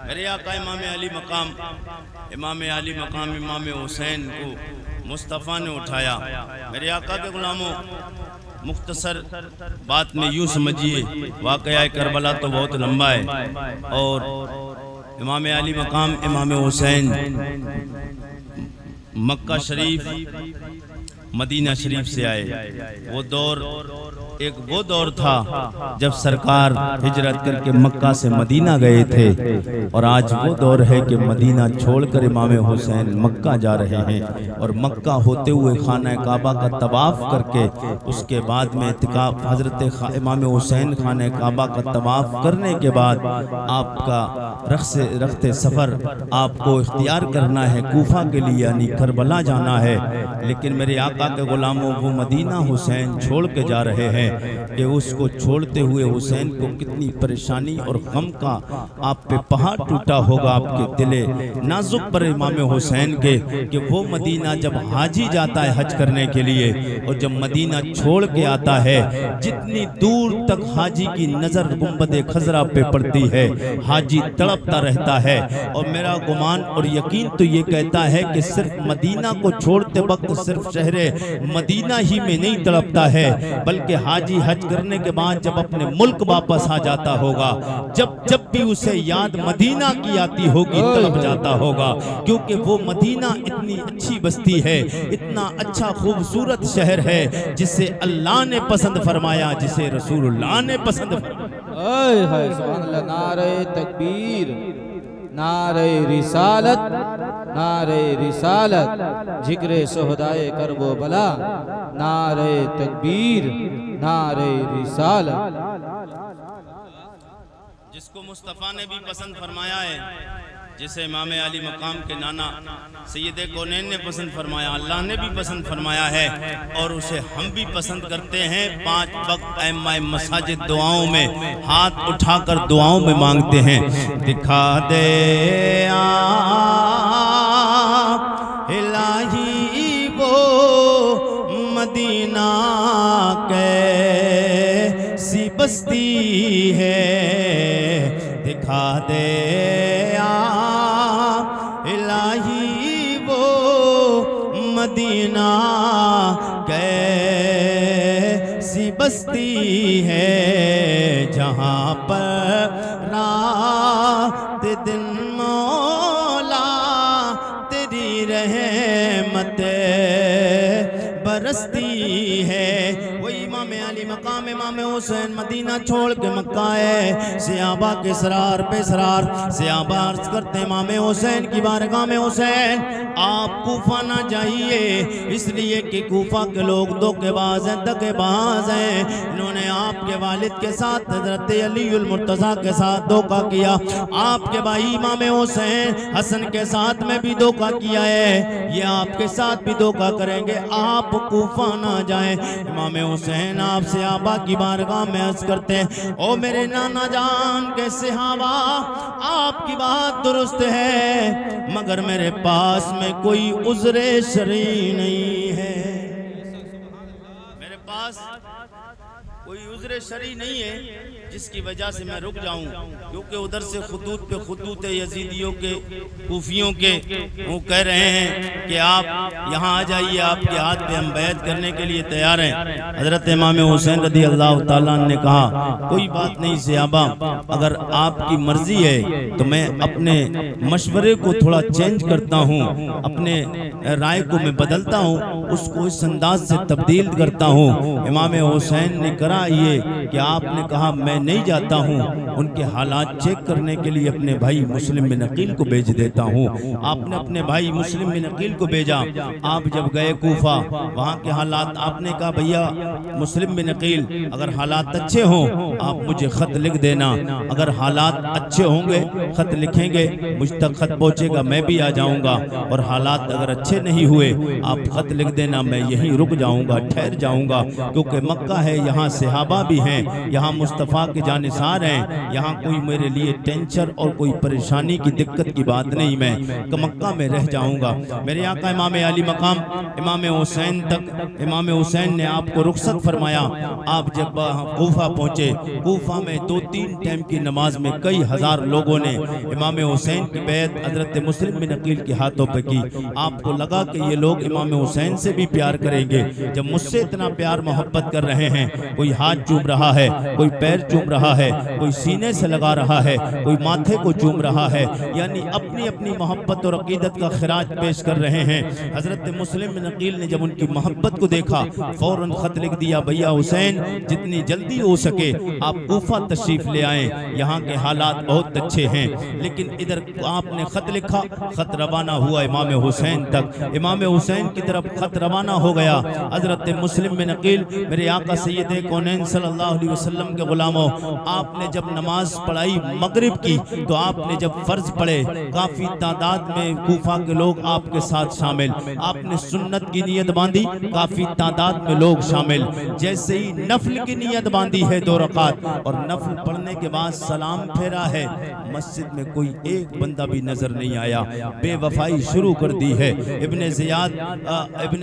मेरे आका इमाम अली मकाम इमाम हुसैन को मुस्तफ़ा ने उठाया। मेरे आका के गुलामों, मुख्तसर बात में यूँ समझिए, वाक़या करबला तो बहुत लंबा है और इमाम अली मकाम इमाम हुसैन मक्का शरीफ मदीना शरीफ से आए। वो दौर था जब सरकार हिजरत करके मक्का से मदीना गए थे, और आज वो दौर है कि मदीना छोड़कर इमाम हुसैन मक्का जा रहे हैं। और मक्का होते हुए खाना काबा का तवाफ करके उसके बाद में इत्तिकाफ हजरत इमाम हुसैन खाना काबा का तवाफ करने के बाद आपका रखते सफ़र आपको इख्तियार करना है कूफा के लिए, यानी करबला जाना है। लेकिन मेरे आका के गुलामों, वो मदीना हुसैन छोड़ के जा रहे हैं कि उसको छोड़ते हुए हुसैन को कितनी परेशानी और गम का आप पे पहाड़ टूटा होगा, आपके दिले नाजुक पर इमाम हुसैन के, कि वो मदीना जब हाजी जाता है हज करने के लिए और जब मदीना छोड़ के आता है, जितनी दूर तक हाजी की नज़र गुंबद खजरा पे पड़ती है, हाजी तड़पता रहता है। और मेरा गुमान और यकीन तो ये कहता है कि सिर्फ मदीना को छोड़ते वक्त सिर्फ शहरे मदीना ही में नहीं तड़पता है, बल्कि हाजी हज करने के बाद जब अपने मुल्क वापस आ जाता होगा, जब भी उसे याद मदीना की आती होगी, तड़प जाता होगा। क्योंकि वो मदीना इतनी अच्छी बस्ती है, इतना अच्छा खूबसूरत शहर है, जिसे अल्लाह ने पसंद फरमाया, जिसे रसूलुल्लाह ने पसंद फरमाया। सुभान अल्लाह। नारे तकबीर, नारे रिसालत, नारे रिसालत, जिक्रे सोहदाए करबो बला, नारे तकबीर, नारे रिसालत। जिसको मुस्तफ़ा ने भी पसंद फरमाया है, जिसे इमाम अली मकाम के नाना सैयद कौनैन ने पसंद फरमाया, अल्लाह ने भी पसंद फरमाया है और उसे हम भी पसंद करते हैं। 5 वक्त ऐम्माए मसाजिद दुआओं में हाथ उठाकर दुआओं में मांगते हैं। दिखा दे इलाही वो मदीना कैसी बस्ती है, दिखा दे इलाही वो मदीना कैसी बस्ती है, जहाँ पर रात दिन मौला तेरी रहमत बरसती है। वही इमाम अली मकाम इमाम हुसैन मदीना छोड़ के मक्का है। सहाबा के सरार पे सरार सहाबा अर्ज करते इमाम हुसैन की बारगाह में, हुसैन आप कूफा ना जाइए, इसलिए कि कूफा के लोग धोखेबाज हैं, दगेबाज हैं। इन्होंने आपके वालिद के साथ हजरत अलीउल मुर्तज़ा के साथ धोखा किया, आपके भाई इमाम हुसैन हसन के साथ में भी धोखा किया है, ये आपके साथ भी धोखा करेंगे, आप कूफा ना जाएं। इमाम हुसैन आप सहाबा की बारगाह में अर्ज करते हैं, ओ मेरे नाना जान के सहाबा, आपकी बात दुरुस्त है मगर मेरे पास में कोई उज़्रे शरई नहीं है, मेरे पास कोई उज़्रे शरई नहीं है जिसकी वजह से मैं रुक जाऊं, क्योंकि उधर से खुदूत पे खुदूत यजीदियों के कूफियों के वो कह रहे हैं कि आप यहाँ आ जाइए, आपके हाथ पे हम बैत करने के लिए तैयार हैं। हजरत इमाम हुसैन रज़ी अल्लाह तआला ने कहा कोई बात नहीं सहाबा, अगर आपकी मर्जी है तो मैं अपने मशवरे को थोड़ा चेंज करता हूँ, अपने राय को मैं बदलता हूँ, उसको इस अंदाज से तब्दील करता हूँ। इमाम हुसैन ने करा ये कि आपने कहा मैं नहीं जाता हूँ, उनके हालात चेक करने के लिए अपने भाई मुस्लिम बिन अकील को भेज देता हूँ। आपने अपने भाई मुस्लिम बिन अकील को भेजा, आप जब गए कूफा वहाँ के हालात, आपने कहा भैया मुस्लिम बिन अकील अगर हालात अच्छे हों आप मुझे खत लिख देना, अगर हालात अच्छे होंगे खत लिखेंगे मुझ तक खत पहुँचेगा, मैं भी आ जाऊँगा, और हालात अगर अच्छे नहीं हुए आप खत लिख देना, मैं यहीं रुक जाऊँगा, ठहर जाऊँगा, क्योंकि मक्का है, यहाँ सहाबा भी हैं, यहाँ मुस्तफ़ा के जानिसार हैं, यहाँ कोई मेरे लिए टेंशन और कोई परेशानी की दिक्कत की बात नहीं, मैं मक्का में रह जाऊँगा। मेरे आका इमाम अली मकाम इमाम हुसैन तक इमाम हुसैन ने आपको रुखसत फरमाया। आप जब कूफा पहुँचे, कूफा में 2-3 टाइम की नमाज में कई हजार लोगों ने इमाम हुसैन की बैत हजरत मुस्लिम बिन अकील के हाथों पर की। आपको लगा कि ये लोग इमाम हुसैन से भी प्यार करेंगे, जब मुझसे इतना प्यार मोहब्बत कर रहे हैं, कोई हाथ चूम रहा है, कोई पैर चूम रहा है, कोई सीने से लगा रहा है, कोई माथे को चूम रहा है, यानी अपनी अपनी मोहब्बत और अकीदत का खिराज पेश कर रहे हैं। हजरत मुस्लिम बिन अकील ने जब उनकी मोहब्बत को देखा फौरन खत लिख दिया, भैया हुसैन जितनी जल्दी हो सके आप कूफा तशरीफ ले आए, यहाँ के हालात बहुत अच्छे हैं। लेकिन इधर आपने खत लिखा, खत रवाना हुआ इमाम हुसैन तक, इमाम हुसैन की तरफ खत रवाना हो गया। हजरत मुस्लिम बिन अकील मेरे आका सैयद कौनैन सल्लल्लाहु अलैहि वसल्लम के गुलामों, आपने जब नमाज पढ़ाई मगरिब की तो आपने जब फर्ज पढ़े काफी तादाद में कूफा के लोग आपके साथ शामिल, आपने सुन्नत की नियत बांधी, काफी तादाद में लोग शामिल, जैसे ही नफल की नियत बांधी है 2 रकात और नफल पढ़ने के बाद सलाम फेरा है, मस्जिद में कोई एक बंदा भी नजर नहीं आया, बेवफाई शुरू कर दी है। इब्ने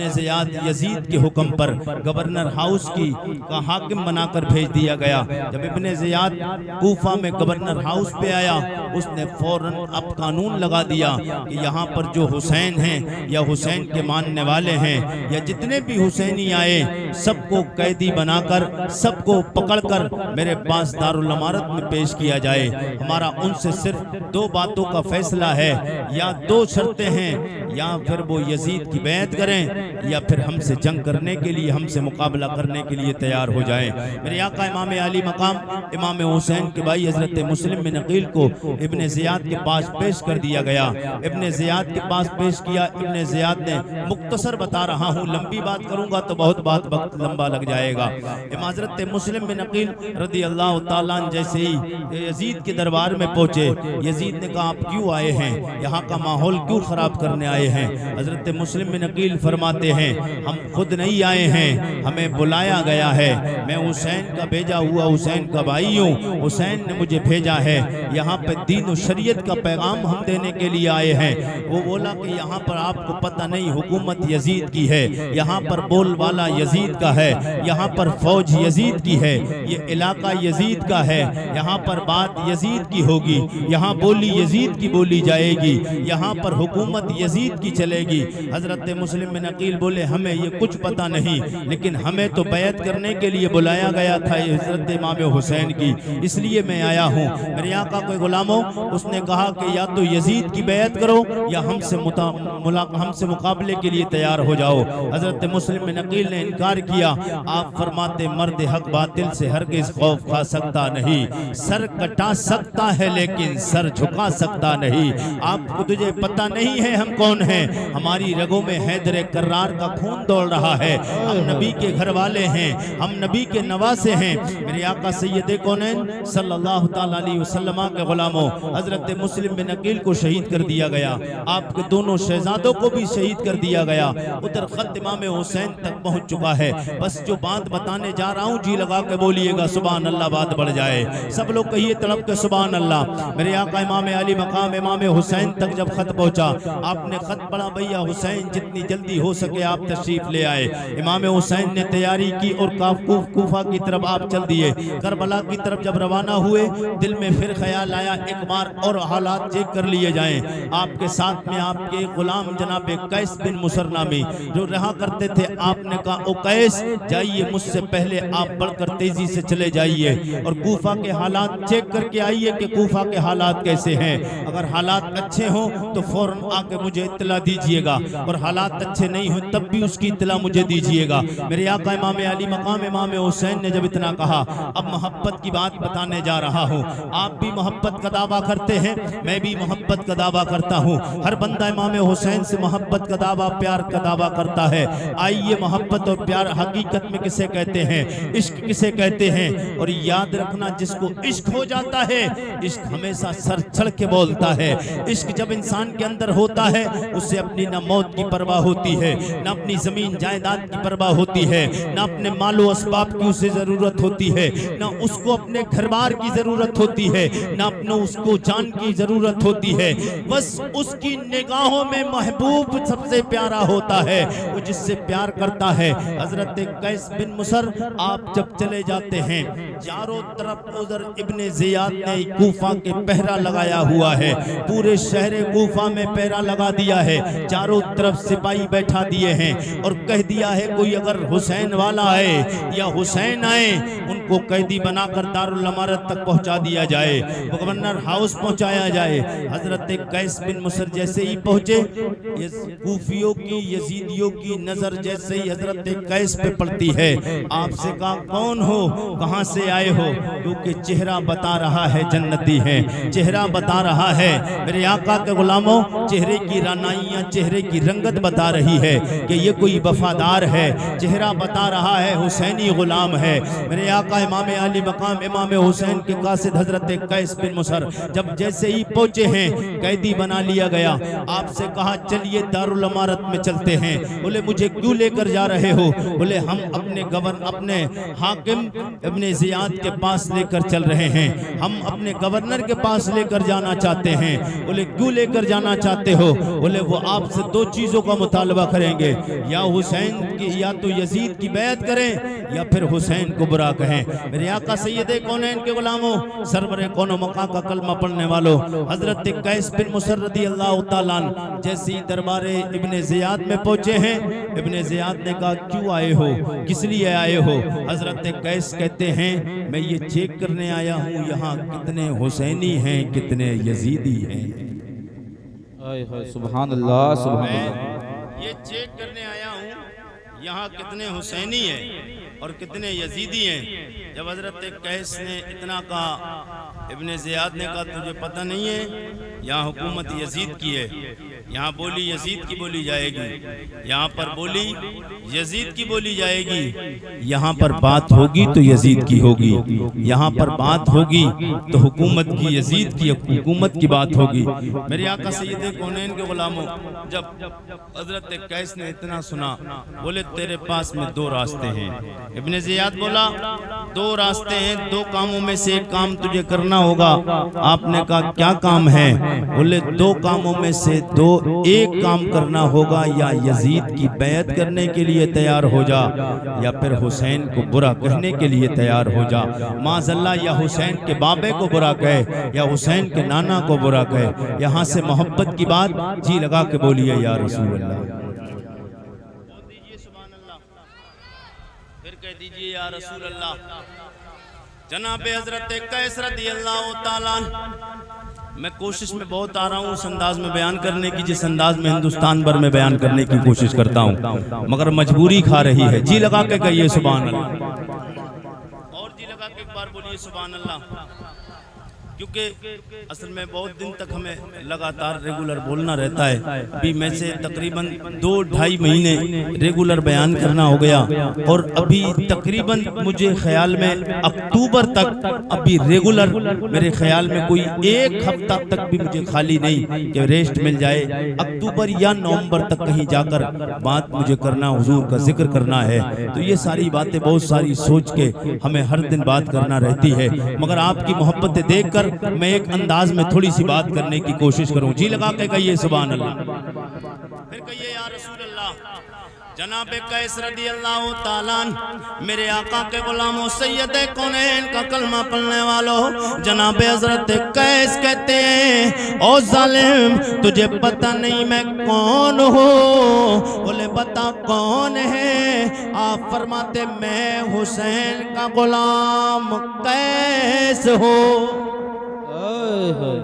ज़ियाद यजीद के हुक्म पर गवर्नर हाउस का हाकिम बनाकर भेज दिया गया। जब इब्ने ज़ियाद कूफा में गवर्नर हाउस पे आया, उसने फौरन अब कानून लगा दिया कि यहाँ पर जो हुसैन हैं या हुसैन के मानने वाले हैं या जितने भी हुसैनी आए सबको कैदी बनाकर सबको पकड़कर मेरे पास दारुल अमारत में पेश किया जाए। हमारा उनसे सिर्फ 2 बातों का फैसला है, या 2 शर्तें हैं, या फिर वो यजीद की बैत करें या फिर हमसे जंग करने के लिए, हमसे मुकाबला करने के लिए तैयार हो जाएं। मेरे आका इमाम अली मकाम इमाम हुसैन के भाई हजरत मुस्लिम बिन अकील को इब्ने ज़ियाद के पास पेश कर दिया गया। इब्ने ज़ियाद के पास पेश किया। इब्ने ज़ियाद ने मुख्तसर बता रहा हूँ, लंबी बात करूंगा तो बहुत वक्त लंबा लग जाएगा। हजरत मुस्लिम बिन अकील रदी अल्लाह तआला अन्हु जैसे ही यजीद के दरबार में पहुंचे, यजीद ने कहा आप क्यों आए हैं, यहाँ का माहौल क्यों खराब करने आए हैं। हजरत मुस्लिम बिन अकील फरमाते हैं हम खुद नहीं आए हैं, हमें बुलाया गया है। मैं हुसैन का भेजा हुआ हुसैन का भाई हूँ, हुसैन ने मुझे भेजा है। यहाँ पे दीन और शरीयत का पैगाम हम देने के लिए आए हैं। वो बोला कि यहाँ पर आपको पता नहीं हुकूमत यजीद की है, यहाँ पर बोलबाला यजीद का है, यहाँ पर फौज यजीद की है, ये इलाका यजीद का है, यहाँ पर बात यजीद की होगी, यहाँ बोली यजीद की बोली जाएगी, यहाँ पर हुकूमत यजीद की चलेगी। हजरत मुस्लिम बिन अकील बोले हमें ये कुछ पता नहीं, लेकिन हमें तो बैत करने के लिए बुलाया गया था हजरत इमाम हुसैन की, इसलिए मैं आया हूँ। मेरे आका कोई गुलामों, उसने कहा कि या तो यजीद की बैत करो या हमसे मुकाबले के लिए तैयार हो जाओ। हजरत मुस्लिम बिन अकील ने इनकार किया। आप फरमाते मर्द हक बातिल से हरगिज़ खौफ खा सकता नहीं, सर कटा सकता है लेकिन सर झुका सकता नहीं। आपको तुझे पता नहीं है हम कौन हैं, हमारी रगों में हैदर कर्रार का खून दौड़ रहा है, हम नबी के घर वाले हैं, हम नबी के नवासे हैं। मेरे आका सैयद कौनैन सल्लल्लाहु तआला अलैहि वसल्लम के गुलामों, हजरत मुस्लिम बिन अकील को शहीद कर दिया गया, आपके दोनों शहजादों को भी शहीद कर दिया गया। उधर खत इमाम हुसैन तक पहुंच चुका है। बस जो बात बताने जा रहा हूं जी लगा के बोलिएगा सुभान अल्लाह, बात बढ़ जाए। सब लोग कहिए तड़प के सुभान अल्लाह। मेरे आका इमाम अली मकाम इमाम हुसैन तक जब खत पहुंचा, आपने खत पढ़ा भैया हुसैन जितनी जल्दी हो सके आप तशरीफ ले आए। इमाम हुसैन ने तैयारी की और कूफा की तरफ आप चल दिए। करबला की तरफ जब रवाना हुए, दिल में फिर ख्याल आया एक बार और हालात चेक कर लिए जाएं। आपके साथ में आपके गुलाम जनाब कैस बिन मुसर नामी जो रहा करते थे, आपने कहा ओ कैस जाइए, मुझसे पहले आप बढ़कर तेजी से चले जाइए और कूफा के हालात चेक करके आइए कि कूफा के हालात कैसे हैं। अगर हालात अच्छे हों तो फौरन आके मुझे इत्तला दीजिएगा, और हालात अच्छे नहीं हो तब भी उसकी इत्तला मुझे दीजिएगा। मेरे आका इमाम अली मकाम इमाम हुसैन ने जब इतना कहा, अब मोहब्बत की बात बताने जा रहा हूँ। आप भी मोहब्बत का दावा करते हैं, मैं भी मोहब्बत का दावा करता हूँ। हर बंदा इमाम हुसैन से मोहब्बत का दावा, प्यार का दावा करता है। आइए मोहब्बत और प्यार हकीकत में किसे कहते हैं, इश्क किसे कहते हैं। और याद रखना, जिसको इश्क हो जाता है, इश्क हमेशा सर चढ़ के बोलता है। इश्क जब इंसान के अंदर होता है, उससे अपनी न मौत की परवाह होती है, न अपनी जमीन जायदाद की परवाह होती है, न अपने मालो असबाब की उसे जरूरत होती है, न उसको अपने घर बार की जरूरत होती है, न अपने उसको जान की जरूरत होती है। बस उसकी निगाहों में महबूब सबसे प्यारा होता है, वो जिससे प्यार करता है। हजरत कैस बिन मुसर आप जब चले जाते हैं, चारों तरफ उधर इब्ने ज़ियाद ने कूफा के पहरा लगाया हुआ है, पूरे शहर कूफा में पहरा लगा दिया है, चारों तरफ सिपाही बैठा दिए हैं और कह दिया है कोई अगर हुसैन वाला आए या हुसैन आए, उनको कैदी बनाकर दारुल अमारत तक पहुंचा दिया जाए, गवर्नर हाउस पहुंचाया जाए। हजरत कैस बिन मुसर जैसे ही पहुंचे, कूफियों की यजीदियों की नजर जैसे ही हजरत कैस पे पड़ती है, आपसे कहा कौन हो, कहां से आए हो, क्योंकि चेहरा बता रहा है जन्नती है, चेहरा बता रहा है। मेरे आका के गुलामों, चेहरे की रानाइयां, चेहरे की रंगत बता रही है कि ये कोई वफादार है, चेहरा बता रहा है हुसैनी गुलाम है। मेरे आका इमाम अली मकाम इमाम हुसैन के कासिद हजरत कैस बिन मुसर जब जैसे ही पहुंचे हैं, कैदी बना लिया गया। आपसे कहा चलिए दारुल अमारत में चलते हैं। बोले मुझे क्यों लेकर जा रहे हो? बोले हम अपने हाकिम इब्ने ज़ियाद के पास लेकर चल रहे हैं, हम अपने गवर्नर के पास लेकर जाना चाहते हैं। बोले क्यों लेकर जाना चाहते हो? बोले वो आपसे दो चीजों का मुतालबा करेंगे, या हुसैन की या तो यजीद की बैत करें या फिर हुसैन को बुरा कहें। मेरे आका सैयदे कौनैन के गुलामों, सरवरे कौनो मका का कलमा पढ़ने वालों, हजरत कैस बिन मुसर रदी अल्लाह तआला अन्हु जैसे ही दरबारे इब्ने ज़ियाद में पहुंचे हैं, इब्ने ज़ियाद ने कहा क्यों आए हो, किस लिए आए हो? हजरत कैस कहते हैं मैं ये चेक करने आया हूँ यहाँ कितने हुसैनी हैं, कितने यजीदी हैं। सुभान अल्लाह, सुभान अल्लाह। ये चेक करने आया हूँ यहाँ कितने हुसैनी हैं और कितने यजीदी हैं। जब हजरत कैस ने इतना कहा, इब्ने ज़ियाद ने कहा तुझे पता नहीं है यहाँ हुकूमत यजीद की है, यहाँ बोली यजीद की बोली जाएगी, यहाँ पर बोली यजीद की बोली जाएगी, यहाँ पर बात होगी तो यजीद की होगी, यहाँ पर बात होगी तो हुकूमत की यजीद की हुकूमत की बात होगी। मेरे आका सैयद कौनैन के गुलामों, जब हजरत कैस ने इतना सुना, बोले तेरे पास में दो रास्ते हैं। इब्ने ज़ियाद बोला दो रास्ते हैं, दो कामों में से एक काम तुझे करना होगा। आपने कहा क्या काम है? बोले दो कामों में से दो, एक काम करना होगा, या यजीद की बैत करने के लिए तैयार हो जा, या फिर हुसैन को बुरा कहने के लिए तैयार हो जा। माज़अल्लाह, या हुसैन के बाबे को बुरा कहे या हुसैन के नाना को बुरा कहे। यहाँ से मोहब्बत की बात जी लगा के बोलिए या रसूल अल्लाह, बोल दीजिए सुभान अल्लाह, फिर कह दीजिए या रसूल अल्लाह। जनाबे हजरत कैस रज़ियल्लाहु ताला अन्हु, मैं कोशिश में बहुत आ रहा हूँ उस अंदाज में बयान करने की जिस अंदाज में हिंदुस्तान भर में बयान करने की कोशिश करता हूँ, मगर मजबूरी खा रही है। जी लगा के कहिए सुभान अल्लाह, और जी लगा के एक बार बोलिए सुभान अल्लाह, क्योंकि असल में बहुत दिन तक हमें लगातार रेगुलर बोलना रहता है। अभी मैं से तकरीबन 2-2.5 महीने रेगुलर बयान करना हो गया, और अभी तकरीबन मुझे ख्याल में अक्टूबर तक अभी रेगुलर, मेरे ख्याल में कोई एक हफ्ता तक भी मुझे खाली नहीं कि रेस्ट मिल जाए। अक्टूबर या नवंबर तक कहीं जाकर बात मुझे करना, हुजूर का जिक्र करना है। तो ये सारी बातें बहुत सारी सोच के हमें हर दिन बात करना रहती है, मगर आपकी मोहब्बतें देख कर मैं एक अंदाज में थोड़ी सी बात करने की कोशिश करूं। जी लगा के कहिए सुभान अल्लाह, फिर कहिए या रसूल अल्लाह। जनाब कैस रज़ियल्लाहु ताला अन्हु, मेरे आका के गुलामों, सैयद कौनैन का कलमा पढ़ने वालों, जनाब हजरत कैस कहते हैं ओ जालिम, तुझे पता नहीं मैं कौन हूँ? बोले बता कौन है? आप फरमाते मैं हुसैन का गुलाम कैस हूँ।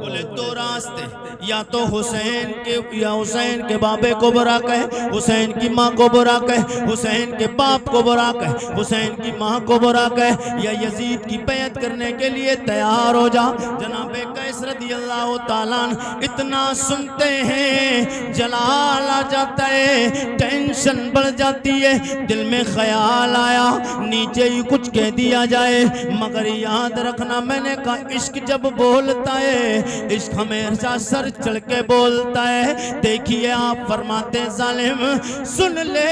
बोले दो रास्ते, या तो हुसैन के, या हुसैन के बाबे को बुरा कहे, हुसैन की माँ को बुरा कहे, हुसैन के बाप को बुरा कहे, हुसैन की माँ को बुरा कहे, या यजीद की बैत करने के लिए तैयार हो जा। जनाब कैस रज़ियल्लाहु ताला अन्हु इतना सुनते हैं जलाल आ जाता है, टेंशन बढ़ जाती है, दिल में ख्याल आया नीचे ही कुछ कह दिया जाए, मगर याद रखना मैंने कहा इश्क जब बोलता है, इश्क हमेशा सर चढ़ के बोलता है। देखिए आप फरमाते जालिम सुन ले,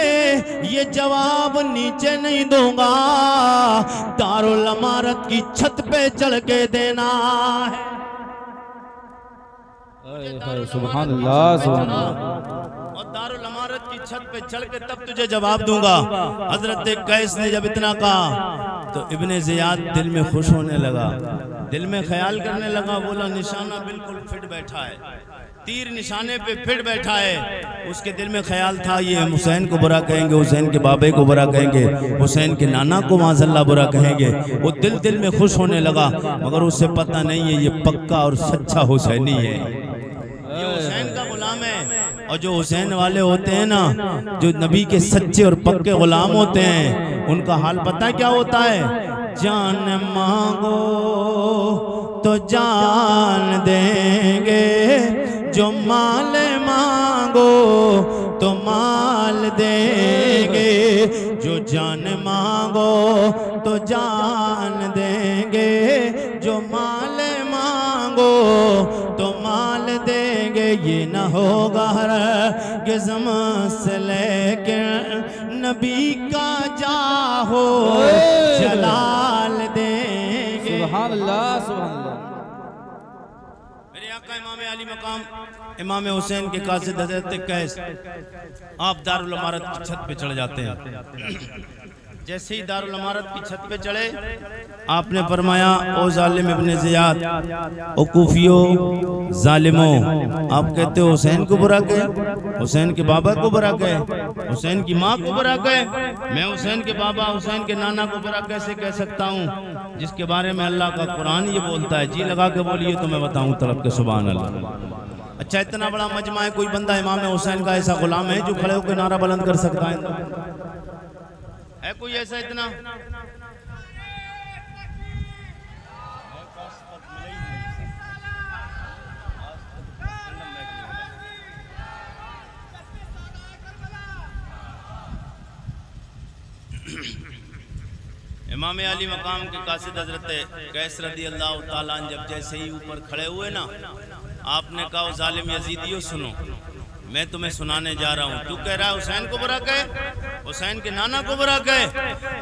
ये जवाब नीचे नहीं दूंगा, दारुल अमारत की छत पे चढ़ के देना है। सुभान अल्लाह, सुभान अल्लाह, और दारुल अमारत की छत पे चढ़ के तब तुझे जवाब दूंगा। हजरत कैस ने जब इतना कहा तो इब्ने ज़ियाद दिल में खुश होने लगा, दिल में ख्याल करने लगा, बोला निशाना बिल्कुल फिट बैठा है, तीर निशाने पे फिट बैठा है। उसके दिल में ख्याल था ये हुसैन को बुरा कहेंगे, हुसैन के बाबे को बुरा कहेंगे, हुसैन के नाना को माज़अल्लाह बुरा कहेंगे। वो दिल में खुश होने लगा, मगर उसे पता नहीं है ये पक्का और सच्चा हुसैनी है, ये हुसैन का गुलाम है। और जो हुसैन वाले होते हैं ना, जो नबी के सच्चे और पक्के गुलाम होते हैं, उनका हाल पता है क्या होता है? जान मांगो तो जान देंगे, जो माल मांगो तो माल देंगे, जो जान मांगो तो जान देंगे, जो माल मांगो तो माल देंगे। ये न होगा हरगिज़ से लेकिन नबी का जाहो जलाल देंगे। सुभान अल्लाह, सुभान अल्लाह। मेरे आका इमाम अली मकाम इमाम हुसैन के कासिद हज़रत कैस, आप दारुल अमारत की छत पे चढ़ जाते हैं। जैसे ही दारुल अमारत की छत पे चढ़े, आपने फरमाया ओ जालिम इब्ने ज़ियाद, ओ कूफियो जालिमो, आप कहते हो हुसैन को बुरा कहे, हुसैन के बाबा को बुरा कहे, हुसैन की माँ को बुरा कहे, मैं हुसैन के बाबा हुसैन के नाना को बुरा कैसे कह सकता हूँ, जिसके बारे में अल्लाह का कुरान ये बोलता है। जी लगा के बोलिए तो मैं बताऊँ तरफ के सुभान अल्लाह। अच्छा, इतना बड़ा मजमा है, कोई बंदा इमाम हुसैन का ऐसा गुलाम है जो खड़े होकर नारा बुलंद कर सकता है कोई ऐसा? इतना इमाम अली मकाम के कासिद हजरत कैस रदी अल्लाह ताला अन्हु जब जैसे ही ऊपर खड़े हुए ना, आपने कहा जालिम यजीदियों सुनो, मैं तुम्हें सुनाने जा रहा हूँ। तू कह रहा है हुसैन को बुरा कहे, हुसैन के नाना को बुरा कहे।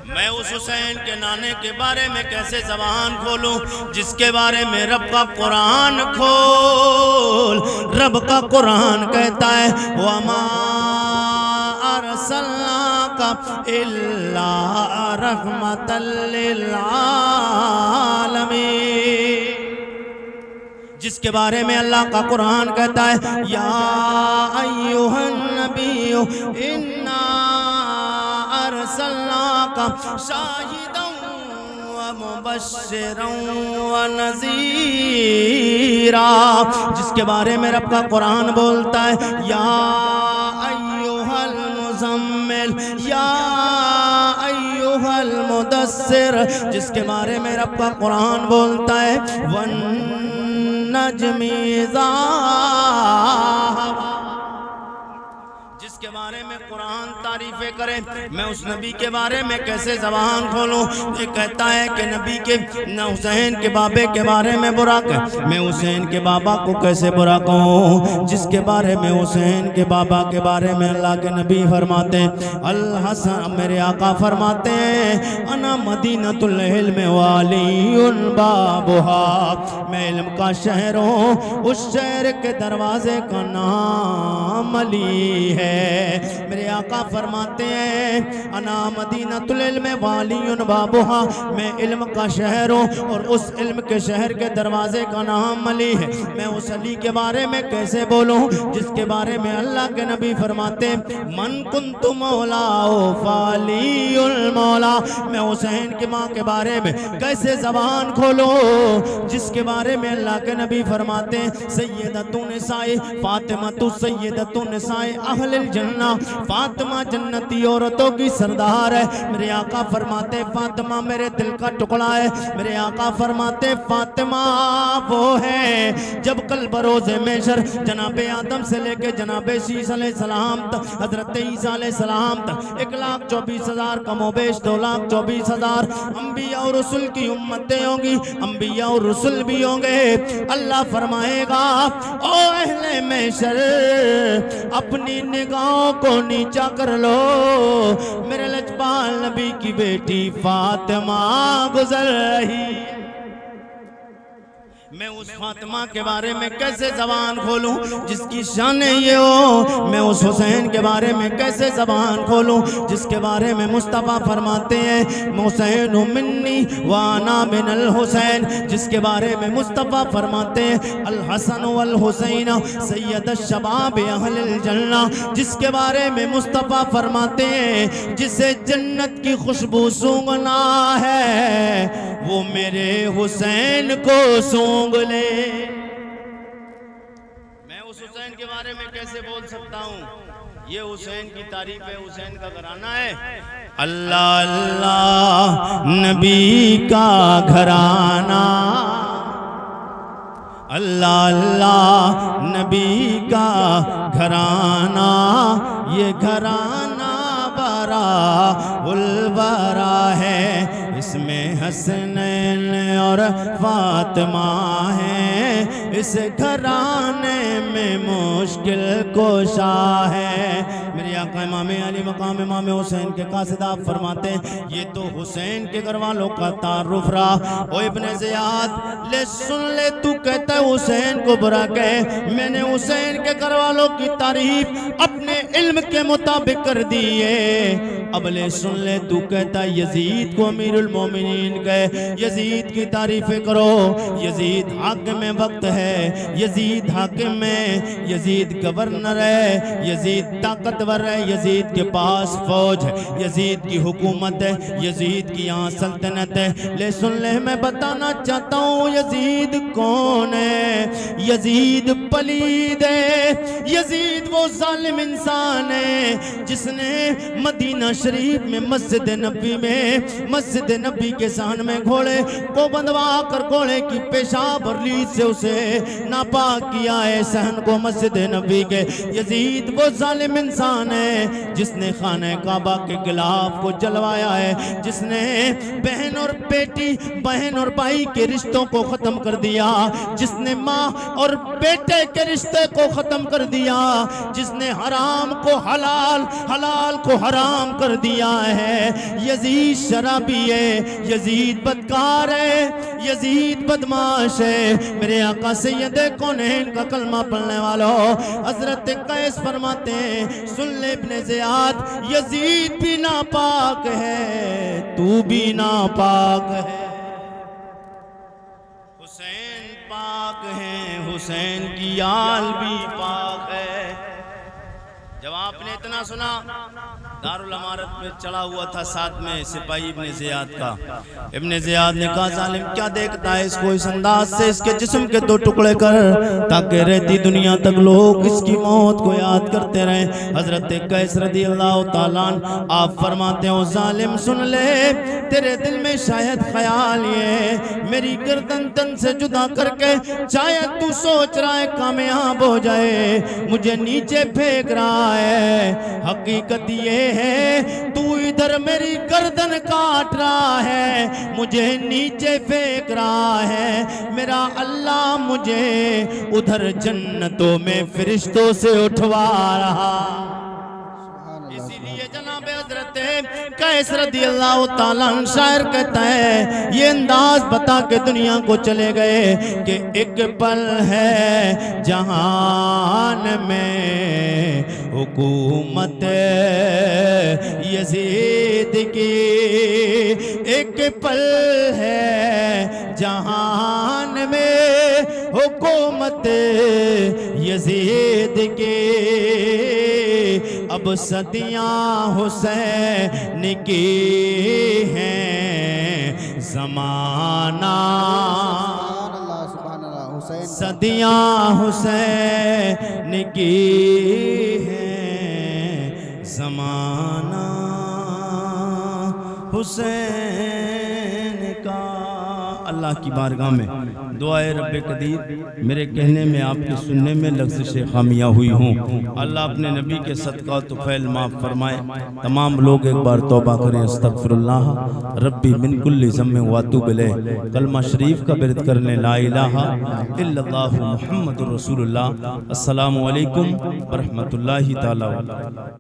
मैं उस हुसैन के नाने के बारे में कैसे ज़बान खोलूं जिसके बारे में रब का कुरान खोल। रब का कुरान कहता है वमा अरसलनाका इल्ला रहमतल लिल आलमीन, जिसके बारे में अल्लाह का कुरान कहता है या अय्युहन नबिय्यु इन्ना अरसलनाका शाहिदन व मुबश्शिरन व नज़ीरा, जिसके बारे में रब का कुरान बोलता है या अय्युहल मुज़म्मिल या अय्युहल मुदस्सिर, जिसके बारे में रब का कुरान बोलता है वन नजमी इज़ा हवा, जिसके बारे में कुरान तारीफें करे। मैं उस नबी के बारे में कैसे ज़बान खोलूं। ये कहता है कि नबी के न हुसैन के बाबे के बारे में बुरा कह, मैं हुसैन के बाबा को कैसे बुरा कहूं जिसके बारे में हुसैन के बाबा के बारे में अल्लाह के नबी फरमाते अल हसन, मेरे आका फरमाते अना मदीनतुल इल्म वालियुन बाबुहा, मैं इल्म का शहर हूँ, उस शहर के दरवाजे का नाम अली है। मेरे आका फरमाते हैं अना मदीनतुल इल्म वालियुन बाबुहा, मैं इल्म का शहर हूँ और उस इल्म के शहर के दरवाजे का नाम अली है। मैं उस अली के बारे में कैसे बोलूँ जिसके बारे में अल्लाह के नबी फरमाते मन कुन्तु मौलाओ फालियुल मौला, मैं हुसैन की माँ के बारे में कैसे ज़बान खोलूँ जिसके बारे में अल्लाह के नबी फरमाते सैयदतु निसाए फातिमा तु सैयदतु निसाए अहलिल जन्ना, फातिमा जन्नती औरतों की सरदार है। मेरे आका फरमाते फातिमा मेरे दिल का टुकड़ा है। मेरे आका फरमाते फातिमा वो है जब कल बरोज़े मेशर जनाबे आदम से लेके जनाबे शीस अलैहिस्सलाम तक, हजरत ईसा अलैहिस्सलाम तक 1,24,000 कमोबेश 2,24,000 अंबिया और रसूल की उम्मतें होंगी, अंबिया और रसूल भी होंगे। अल्लाह फरमाएगा ओ अहले मेशर अपनी निगाहों को नीचा कर लो, मेरे लजपाल नबी की बेटी फातिमा गुजर रही। मैं उस फातिमा के बारे में कैसे ज़बान खोलूं जिसकी शान ये हो। मैं उस हुसैन के बारे में कैसे ज़बान खोलूं जिसके बारे में मुस्तफ़ा फरमाते हैं हुसैन मिन्नी वाना मिनल हुसैन, जिसके बारे में मुस्तफ़ा फरमाते हैं अल हसन वल हुसैन सैयद शबाब अहलिल जन्ना, जिसके बारे में मुस्तफ़ा फरमाते हैं जिसे जन्नत की खुशबू सूंघना है वो मेरे हुसैन को सूंघ ले। मैं उस हुसैन के बारे में कैसे बोल सकता हूँ। ये हुसैन की तारीफ है, हुसैन का घराना है। अल्लाह अल्लाह नबी का घराना, अल्लाह अल्लाह नबी का घराना, ये घराना बरा उलबरा है, इसमें हसनैन और फातिमा है, इस घराने में मुश्किल कोशा है। मेरे आका इमाम अली मकाम इमाम हुसैन के कासिद आप फरमाते हैं ये तो हुसैन के घर वालों का तारुफ रहा। ओ इब्ने ज़ियाद ले सुन ले, तू कहता है हुसैन को बुरा कहे, मैंने हुसैन के घर वालों की तारीफ अपने इल्म के मुताबिक कर दी है। अब ले सुन ले, तू कहता है यजीद को अमीरुल मोमिनीन कहे, यजीद की तारीफें करो। यजीद हाकिम वक्त है, यजीद हाकिम है, यजीद गवर्नर है, यजीद ताकतवर है, यजीद के पास फौज है, यजीद की हुकूमत है, यजीद की यहाँ सल्तनत है। ले सुन ले, मैं बताना चाहता हूँ यजीद कौन है। यजीद पलीद है, यजीद वो जालिम इंसान है जिसने मदीना शरीफ में मस्जिद नबी के सहन में घोड़े को बंधवा कर घोड़े की पेशाब और लीद से उसे नापाक किया है सहन को मस्जिद नबी के। यजीद वो जालिम इंसान है है जिसने खाने काबा के गिलाफ को जलवाया है, जिसने बहन और बेटी, बहन और भाई के रिश्तों को खत्म कर दिया, जिसने माँ और बेटे के रिश्ते को खत्म कर दिया, जिसने हराम को हलाल, हलाल को हराम कर दिया है। यजीद शराबी है, यजीद बदकार है, यजीद बदमाश है। मेरे आका सैयद कौनैन का कलमा पढ़ने वालों, हजरत कैस फरमाते हैं, सुन ले इब्ने ज़ियाद, यजीद भी नापाक है, तू भी नापाक है। हुसैन पाक है, हुसैन की आल भी पाक है। जब आपने इतना सुना, दारुल अमारत में चढ़ा हुआ था साथ में सिपाही इब्ने ज़ियाद का। इब्ने ज़ियाद ने कहा, जालिम क्या देखता है इसको, इस अंदाज से इसके जिस्म के 2 टुकड़े कर, ताकि रहती दुनिया तक लोग इसकी मौत को याद करते रहें। हजरत कैस रज़ियल्लाहु ताला अन्हु आप फरमाते हो, जालिम सुन ले, तेरे दिल में शायद ख्याल ये मेरी गर्दन तन से जुदा करके शायद तू सोच रहा है कामयाब हो जाए, मुझे नीचे फेंक रहा है। हकीकत ये है तू इधर मेरी गर्दन काट रहा है, मुझे नीचे फेंक रहा है। मेरा अल्लाह मुझे उधर जन्नतों में फरिश्तों से उठवा रहा। इसीलिए जनाब हजरत कैस रज़ियल्लाहु ताला अन्हु शायर कहता है, ये अंदाज बता के दुनिया को चले गए कि एक पल है जहान में हुकूमत यजीद की, एक पल है जहान में हुकूमत यजीद की। अब सदियां हुसैन की हैं ज़माना, सदियां हुसैन की हैं ज़माना हुसैन का। अल्लाह की बारगाह में दुआए रब्बे कदीर मेरे कहने में, आपके सुनने में लफ्ज़ खामियाँ हुई हों, अल्लाह अपने नबी के सदका तो फैल माफ़ फरमाए। तमाम लोग एक बार तौबा करें, अस्तगफिरुल्लाह रब्बी मिन कुल्ली ज़म्बिन व अतूबु इलैह। कलमा शरीफ का बिरद करने ला इलाहा इल्लल्लाहु मुहम्मदुर रसूलुल्लाह। अस्सलामु अलैकुम व रहमतुल्लाहि ताला।